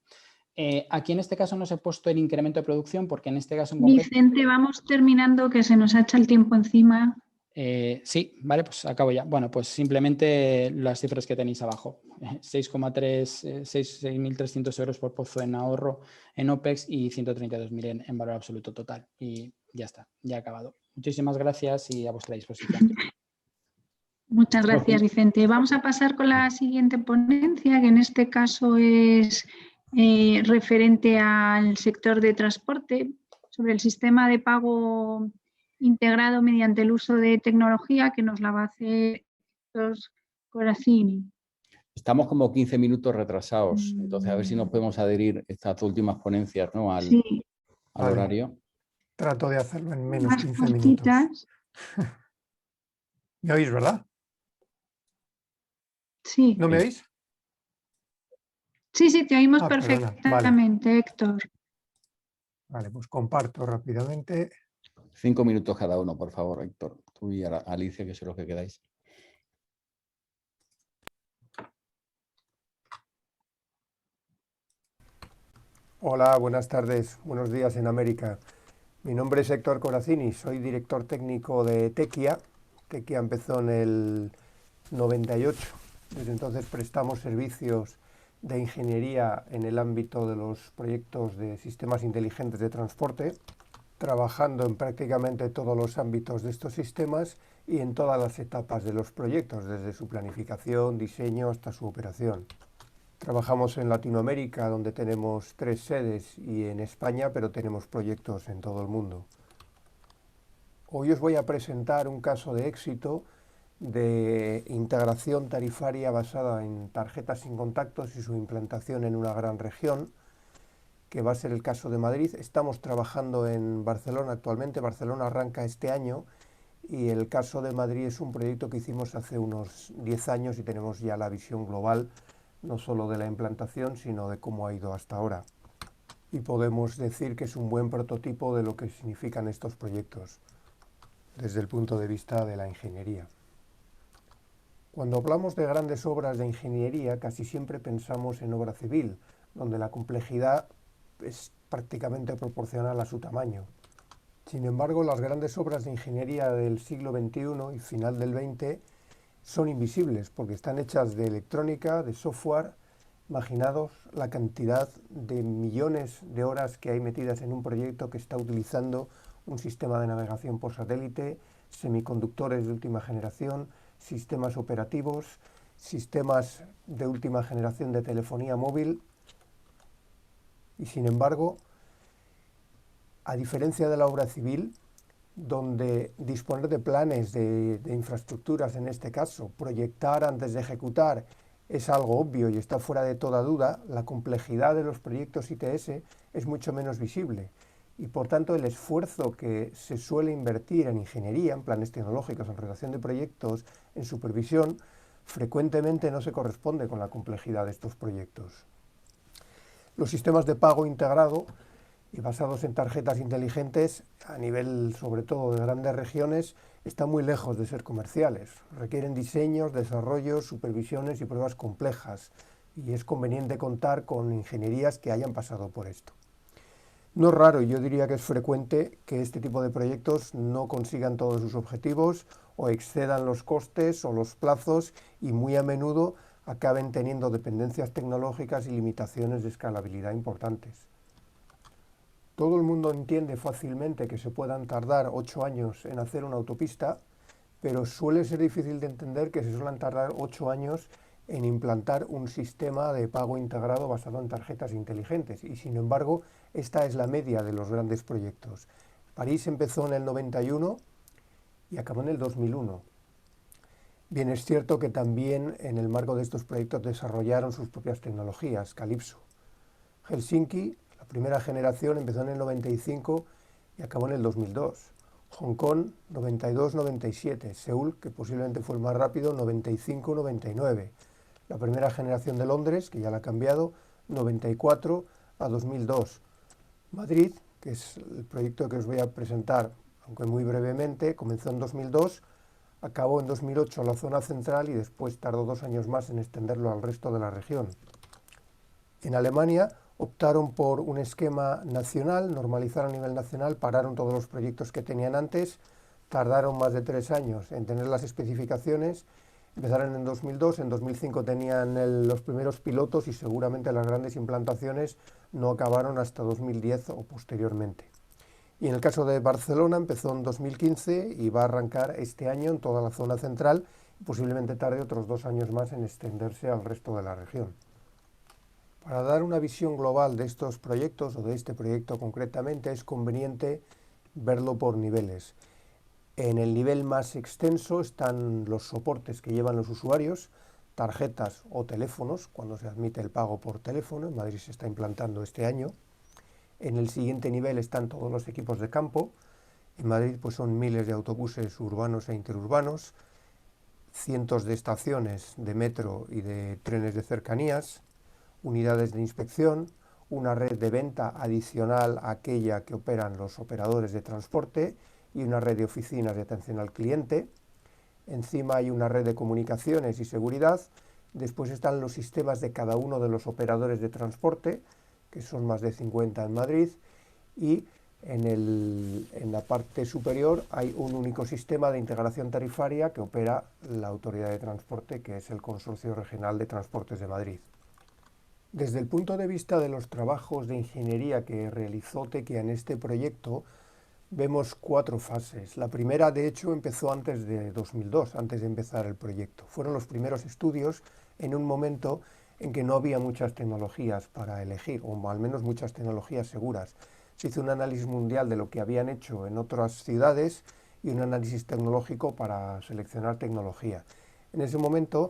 Aquí en este caso no se ha puesto el incremento de producción porque en este caso en concreto... Vicente, vamos terminando que se nos ha echado el tiempo encima. Sí, vale, pues acabo ya. Bueno, pues simplemente las cifras que tenéis abajo. 6.300 euros por pozo en ahorro en OPEX y 132.000 en valor absoluto total. Y ya está, ya he acabado. Muchísimas gracias y a vuestra disposición. Muchas gracias, Vicente. Vamos a pasar con la siguiente ponencia, que en este caso es referente al sector de transporte, sobre el sistema de pago integrado mediante el uso de tecnología, que nos la va a hacer Corazzini. Estamos como 15 minutos retrasados, entonces a ver si nos podemos adherir estas últimas ponencias, ¿no? al horario. Trato de hacerlo en menos Más 15 cortitas. minutos. ¿Me oís, verdad? Sí. ¿No me oís? Sí, sí, te oímos Perdona. perfectamente, vale. Héctor. Vale, pues comparto rápidamente. 5 minutos cada uno, por favor, Héctor. Tú y Alicia, que sois los que quedáis. Hola, buenas tardes, buenos días en América. Mi nombre es Héctor Corazzini, soy director técnico de Tequia. Tequia empezó en el 98. Desde entonces prestamos servicios de ingeniería en el ámbito de los proyectos de sistemas inteligentes de transporte, trabajando en prácticamente todos los ámbitos de estos sistemas y en todas las etapas de los proyectos, desde su planificación, diseño hasta su operación. Trabajamos en Latinoamérica, donde tenemos 3 sedes, y en España, pero tenemos proyectos en todo el mundo. Hoy os voy a presentar un caso de éxito de integración tarifaria basada en tarjetas sin contactos y su implantación en una gran región, que va a ser el caso de Madrid. Estamos trabajando en Barcelona actualmente. Barcelona arranca este año y el caso de Madrid es un proyecto que hicimos hace unos 10 años y tenemos ya la visión global, no solo de la implantación, sino de cómo ha ido hasta ahora. Y podemos decir que es un buen prototipo de lo que significan estos proyectos desde el punto de vista de la ingeniería. Cuando hablamos de grandes obras de ingeniería, casi siempre pensamos en obra civil, donde la complejidad es prácticamente proporcional a su tamaño. Sin embargo, las grandes obras de ingeniería del siglo XXI y final del XX son invisibles porque están hechas de electrónica, de software. Imaginaos la cantidad de millones de horas que hay metidas en un proyecto que está utilizando un sistema de navegación por satélite, semiconductores de última generación, sistemas operativos, sistemas de última generación de telefonía móvil. Y sin embargo, a diferencia de la obra civil, donde disponer de planes de infraestructuras, en este caso, proyectar antes de ejecutar, es algo obvio y está fuera de toda duda, la complejidad de los proyectos ITS es mucho menos visible y por tanto el esfuerzo que se suele invertir en ingeniería, en planes tecnológicos, en redacción de proyectos, en supervisión, frecuentemente no se corresponde con la complejidad de estos proyectos. Los sistemas de pago integrado y basados en tarjetas inteligentes, a nivel sobre todo de grandes regiones, están muy lejos de ser comerciales. Requieren diseños, desarrollos, supervisiones y pruebas complejas, y es conveniente contar con ingenierías que hayan pasado por esto. No es raro, yo diría que es frecuente que este tipo de proyectos no consigan todos sus objetivos o excedan los costes o los plazos y muy a menudo acaben teniendo dependencias tecnológicas y limitaciones de escalabilidad importantes. Todo el mundo entiende fácilmente que se puedan tardar 8 años en hacer una autopista, pero suele ser difícil de entender que se suelen tardar 8 años en implantar un sistema de pago integrado basado en tarjetas inteligentes, y sin embargo esta es la media de los grandes proyectos. París empezó en el 91 y acabó en el 2001. Bien, es cierto que también en el marco de estos proyectos desarrollaron sus propias tecnologías, Calypso. Helsinki, la primera generación, empezó en el 95 y acabó en el 2002. Hong Kong, 92-97. Seúl, que posiblemente fue el más rápido, 95-99. La primera generación de Londres, que ya la ha cambiado, 94 a 2002. Madrid, que es el proyecto que os voy a presentar, aunque muy brevemente, comenzó en 2002, acabó en 2008 la zona central y después tardó 2 años más en extenderlo al resto de la región. En Alemania optaron por un esquema nacional, normalizar a nivel nacional, pararon todos los proyectos que tenían antes, tardaron más de 3 años en tener las especificaciones, empezaron en 2002, en 2005 tenían los primeros pilotos y seguramente las grandes implantaciones no acabaron hasta 2010 o posteriormente. Y en el caso de Barcelona empezó en 2015 y va a arrancar este año en toda la zona central y posiblemente tarde otros 2 años más en extenderse al resto de la región. Para dar una visión global de estos proyectos, o de este proyecto concretamente, es conveniente verlo por niveles. En el nivel más extenso están los soportes que llevan los usuarios, tarjetas o teléfonos, cuando se admite el pago por teléfono. En Madrid se está implantando este año. En el siguiente nivel están todos los equipos de campo. En Madrid pues son miles de autobuses urbanos e interurbanos, cientos de estaciones de metro y de trenes de cercanías, unidades de inspección, una red de venta adicional a aquella que operan los operadores de transporte y una red de oficinas de atención al cliente. Encima hay una red de comunicaciones y seguridad. Después están los sistemas de cada uno de los operadores de transporte, que son más de 50 en Madrid, y en la parte superior hay un único sistema de integración tarifaria que opera la Autoridad de Transporte, que es el Consorcio Regional de Transportes de Madrid. Desde el punto de vista de los trabajos de ingeniería que realizó Tequia en este proyecto, vemos 4 fases. La primera, de hecho, empezó antes de 2002, antes de empezar el proyecto. Fueron los primeros estudios en un momento en que no había muchas tecnologías para elegir, o al menos muchas tecnologías seguras. Se hizo un análisis mundial de lo que habían hecho en otras ciudades y un análisis tecnológico para seleccionar tecnología. En ese momento,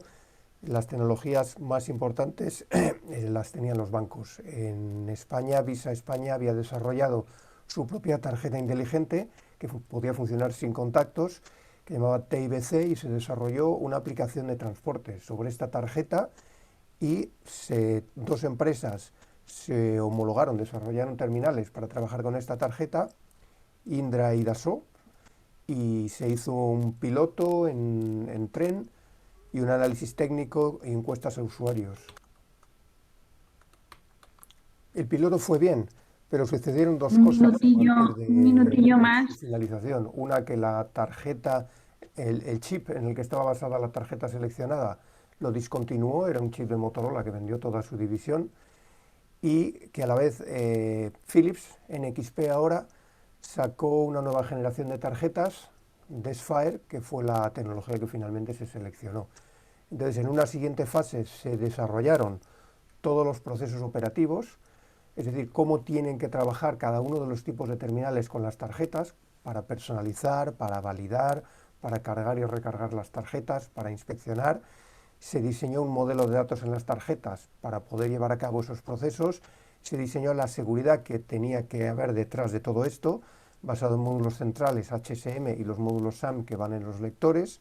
las tecnologías más importantes las tenían los bancos. En España, Visa España había desarrollado su propia tarjeta inteligente que podía funcionar sin contactos, que llamaba TIBC, y se desarrolló una aplicación de transporte sobre esta tarjeta y 2 empresas se homologaron, desarrollaron terminales para trabajar con esta tarjeta, Indra y Dassault, y se hizo un piloto en tren y un análisis técnico e encuestas a usuarios. El piloto fue bien, pero sucedieron 2 cosas Un minutillo más. Su finalización. Una, que la tarjeta, el chip en el que estaba basada la tarjeta seleccionada, lo discontinuó, era un chip de Motorola que vendió toda su división, y que a la vez Philips, NXP ahora, sacó una nueva generación de tarjetas, Desfire, que fue la tecnología que finalmente se seleccionó. Entonces, en una siguiente fase se desarrollaron todos los procesos operativos, es decir, cómo tienen que trabajar cada uno de los tipos de terminales con las tarjetas, para personalizar, para validar, para cargar y recargar las tarjetas, para inspeccionar. Se diseñó un modelo de datos en las tarjetas para poder llevar a cabo esos procesos. Se diseñó la seguridad que tenía que haber detrás de todo esto, basado en módulos centrales HSM y los módulos SAM que van en los lectores.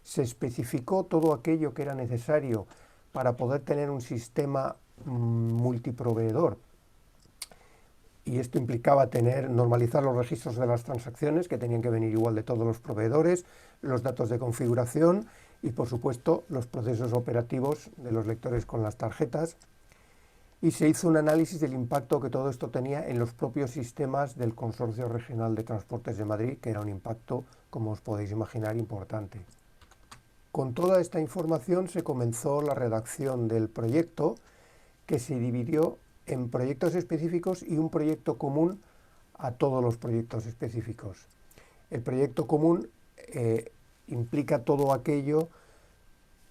Se especificó todo aquello que era necesario para poder tener un sistema multiproveedor. Y esto implicaba normalizar los registros de las transacciones, que tenían que venir igual de todos los proveedores, los datos de configuración y, por supuesto, los procesos operativos de los lectores con las tarjetas. Y se hizo un análisis del impacto que todo esto tenía en los propios sistemas del Consorcio Regional de Transportes de Madrid, que era un impacto, como os podéis imaginar, importante. Con toda esta información se comenzó la redacción del proyecto, que se dividió en proyectos específicos y un proyecto común a todos los proyectos específicos. El proyecto común implica todo aquello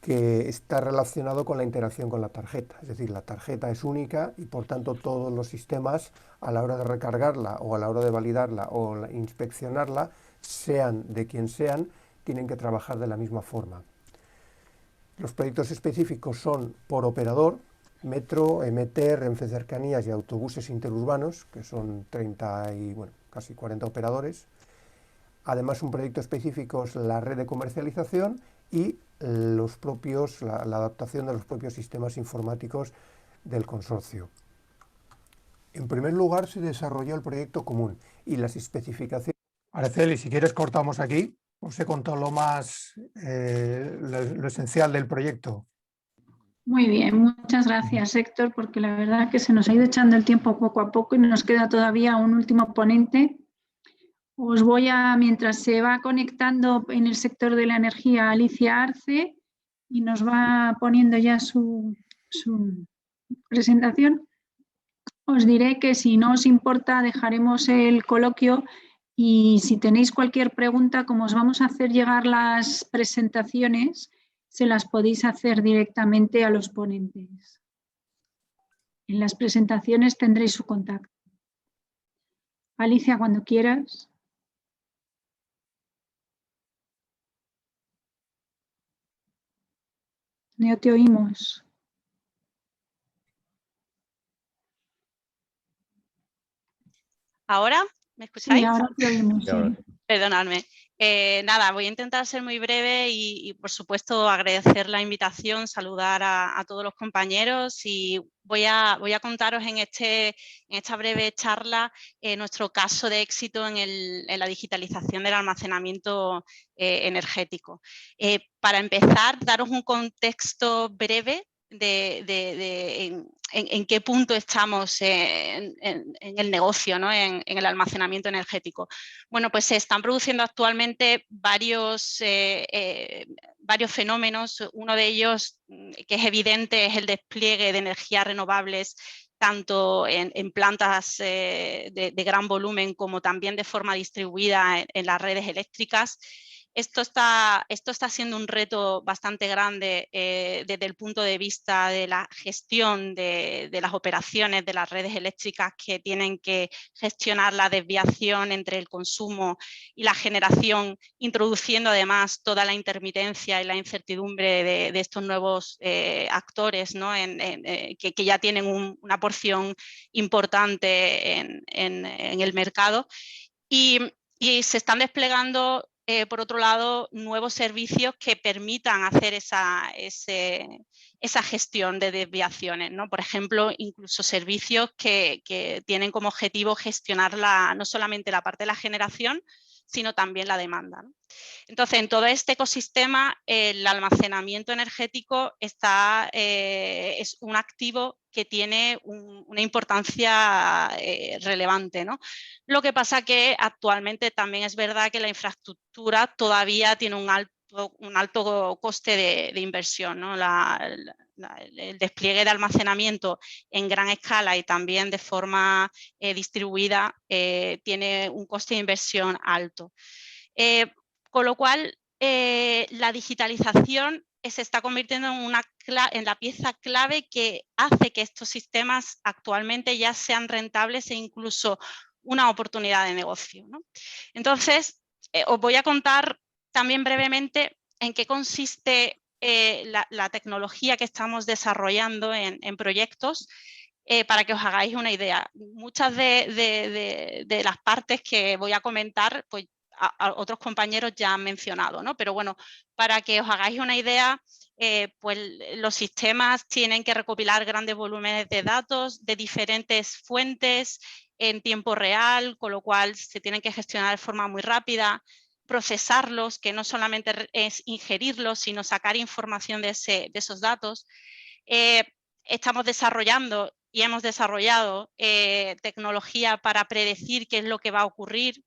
que está relacionado con la interacción con la tarjeta. Es decir, la tarjeta es única y por tanto todos los sistemas a la hora de recargarla o a la hora de validarla o inspeccionarla, sean de quien sean, tienen que trabajar de la misma forma. Los proyectos específicos son por operador: Metro, MT, Renfe Cercanías y autobuses interurbanos, que son 30 y casi 40 operadores. Además, un proyecto específico es la red de comercialización y la adaptación de los propios sistemas informáticos del consorcio. En primer lugar, se desarrolló el proyecto común y las especificaciones. Araceli, si quieres cortamos aquí. Os he contado lo esencial del proyecto. Muy bien, muchas gracias, Héctor, porque la verdad que se nos ha ido echando el tiempo poco a poco y nos queda todavía un último ponente. Os voy mientras se va conectando en el sector de la energía, Alicia Arce, y nos va poniendo ya su presentación, os diré que si no os importa dejaremos el coloquio y si tenéis cualquier pregunta, como os vamos a hacer llegar las presentaciones, se las podéis hacer directamente a los ponentes. En las presentaciones tendréis su contacto. Alicia, cuando quieras. No te oímos. ¿Ahora? ¿Me escucháis? Sí, ahora te oímos. Sí. Perdonadme. Nada, voy a intentar ser muy breve y por supuesto agradecer la invitación, saludar a todos los compañeros y voy a contaros en esta breve charla nuestro caso de éxito en la digitalización del almacenamiento energético. Para empezar, daros un contexto breve en qué punto estamos en el negocio, ¿no? en el almacenamiento energético. Bueno, pues se están produciendo actualmente varios fenómenos. Uno de ellos, que es evidente, es el despliegue de energías renovables tanto en plantas de gran volumen como también de forma distribuida en las redes eléctricas. Esto está siendo un reto bastante grande desde el punto de vista de la gestión de las operaciones de las redes eléctricas, que tienen que gestionar la desviación entre el consumo y la generación, introduciendo además toda la intermitencia y la incertidumbre de estos nuevos actores, ¿no? que ya tienen una porción importante en el mercado. Y se están desplegando por otro lado, nuevos servicios que permitan hacer esa gestión de desviaciones, ¿no? Por ejemplo, incluso servicios que tienen como objetivo gestionar no solamente la parte de la generación, sino también la demanda, ¿no? Entonces, en todo este ecosistema, el almacenamiento energético es un activo que tiene una importancia relevante, ¿no? Lo que pasa que actualmente también es verdad que la infraestructura todavía tiene un alto coste de inversión, ¿no? El despliegue de almacenamiento en gran escala y también de forma distribuida tiene un coste de inversión alto. Con lo cual, la digitalización se está convirtiendo en la pieza clave que hace que estos sistemas actualmente ya sean rentables e incluso una oportunidad de negocio, ¿no? Entonces, os voy a contar también brevemente en qué consiste la tecnología que estamos desarrollando en proyectos, para que os hagáis una idea. Muchas de las partes que voy a comentar, pues a otros compañeros ya han mencionado, ¿no? Pero bueno, para que os hagáis una idea, pues los sistemas tienen que recopilar grandes volúmenes de datos de diferentes fuentes en tiempo real, con lo cual se tienen que gestionar de forma muy rápida, procesarlos, que no solamente es ingerirlos, sino sacar información de esos datos. Estamos desarrollando y hemos desarrollado tecnología para predecir qué es lo que va a ocurrir.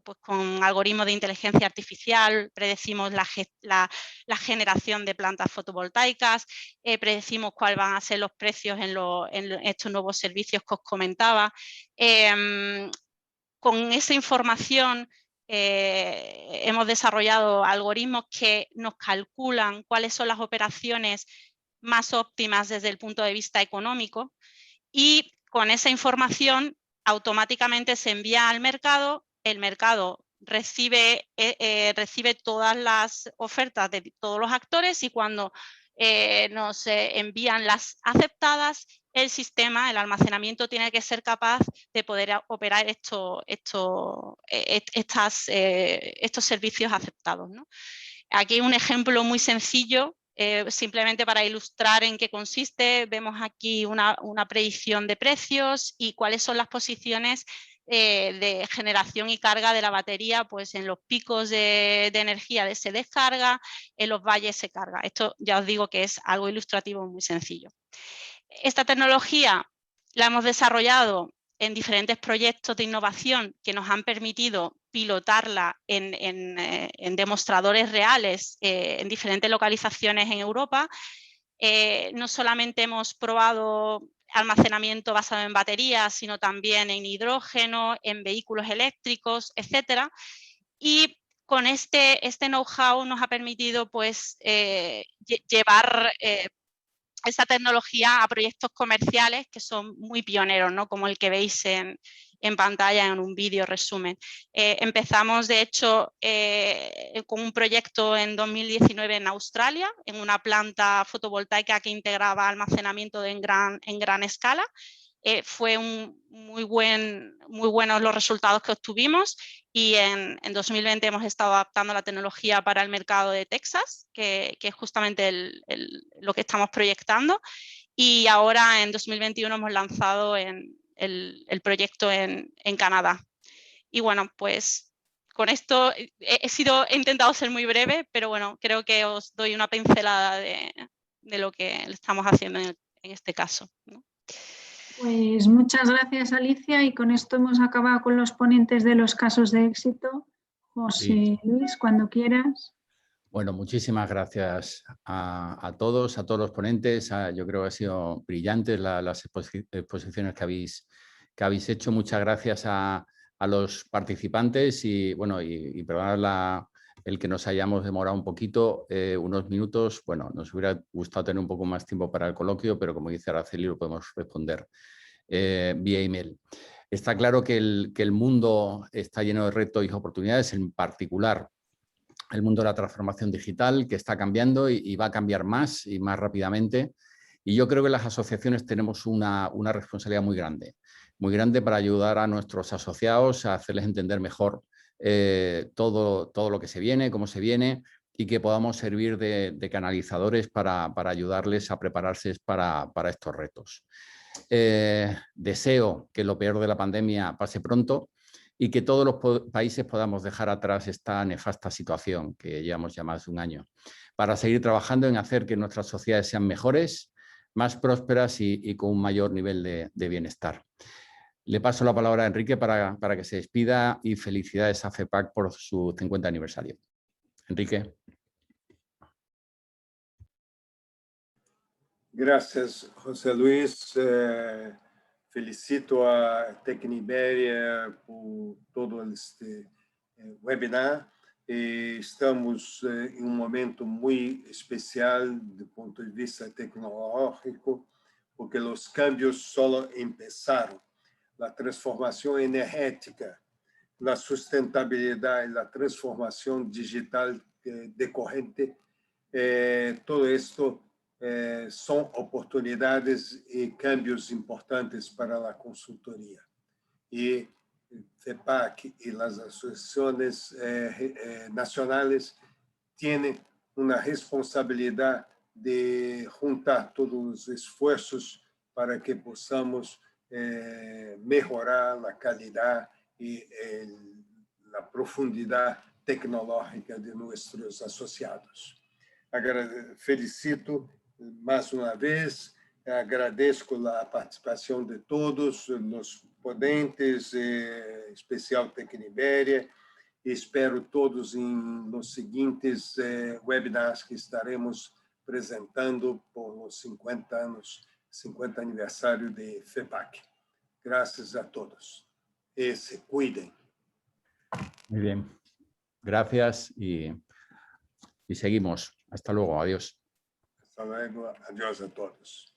Pues con algoritmos de inteligencia artificial predecimos la generación de plantas fotovoltaicas, predecimos cuáles van a ser los precios en estos nuevos servicios que os comentaba. Con esa información hemos desarrollado algoritmos que nos calculan cuáles son las operaciones más óptimas desde el punto de vista económico, y con esa información automáticamente se envía al mercado. El mercado recibe todas las ofertas de todos los actores, y cuando nos envían las aceptadas, el sistema, el almacenamiento, tiene que ser capaz de poder operar estos servicios aceptados, ¿no? Aquí hay un ejemplo muy sencillo, simplemente para ilustrar en qué consiste. Vemos aquí una predicción de precios y cuáles son las posiciones de generación y carga de la batería, pues en los picos de energía se descarga, en los valles se carga. Esto ya os digo que es algo ilustrativo muy sencillo. Esta tecnología la hemos desarrollado en diferentes proyectos de innovación que nos han permitido pilotarla en demostradores reales en diferentes localizaciones en Europa. No solamente hemos probado almacenamiento basado en baterías, sino también en hidrógeno, en vehículos eléctricos, etcétera. Y con este know-how nos ha permitido, pues, llevar esta tecnología a proyectos comerciales que son muy pioneros, ¿no? Como el que veis en pantalla en un vídeo resumen. Empezamos, de hecho, con un proyecto en 2019 en Australia, en una planta fotovoltaica que integraba almacenamiento en gran escala. Fue muy buenos los resultados que obtuvimos, y en 2020 hemos estado adaptando la tecnología para el mercado de Texas, que es justamente lo que estamos proyectando, y ahora en 2021 hemos lanzado el proyecto en Canadá. Y bueno, pues con esto he intentado ser muy breve, pero bueno, creo que os doy una pincelada de lo que estamos haciendo en este caso, ¿no? Pues muchas gracias, Alicia, y con esto hemos acabado con los ponentes de los casos de éxito. José Luis, cuando quieras. Bueno, muchísimas gracias a todos los ponentes. Yo creo que han sido brillantes las exposiciones que habéis hecho. Muchas gracias a los participantes y, bueno, y perdonad el que nos hayamos demorado un poquito, unos minutos. Bueno, nos hubiera gustado tener un poco más tiempo para el coloquio, pero como dice Araceli, lo podemos responder vía email. Está claro que el mundo está lleno de retos y oportunidades, en particular el mundo de la transformación digital, que está cambiando y va a cambiar más y más rápidamente. Y yo creo que las asociaciones tenemos una responsabilidad muy grande para ayudar a nuestros asociados a hacerles entender mejor todo lo que se viene, cómo se viene, y que podamos servir de canalizadores para ayudarles a prepararse para estos retos. Deseo que lo peor de la pandemia pase pronto y que todos los países podamos dejar atrás esta nefasta situación que llevamos ya más de un año, para seguir trabajando en hacer que nuestras sociedades sean mejores, más prósperas y con un mayor nivel de bienestar. Le paso la palabra a Enrique para que se despida, y felicidades a FEPAC por su 50 aniversario. Enrique. Gracias, José Luis. Felicito a Tecniberia por todo este webinar. Estamos em momento muito especial do ponto de vista tecnológico, porque os cambios só começaram. la transformación energética, la sustentabilidad y la transformación digital decorrente, todo esto son oportunidades y cambios importantes para la consultoría. Y FEPAC y las asociaciones nacionales tienen una responsabilidad de juntar todos los esfuerzos para que podamos mejorar la calidad y la profundidad tecnológica de nuestros asociados. Felicito mais uma vez, agradeço a participação de todos os ponentes, em especial Tecnibéria, e espero todos nos seguintes webinars que estaremos apresentando por os 50 aniversário de FEPAC. Gracias a todos. Y se cuiden. Muy bien. Gracias y seguimos. Hasta luego. Adiós. Hasta luego. Adiós a todos.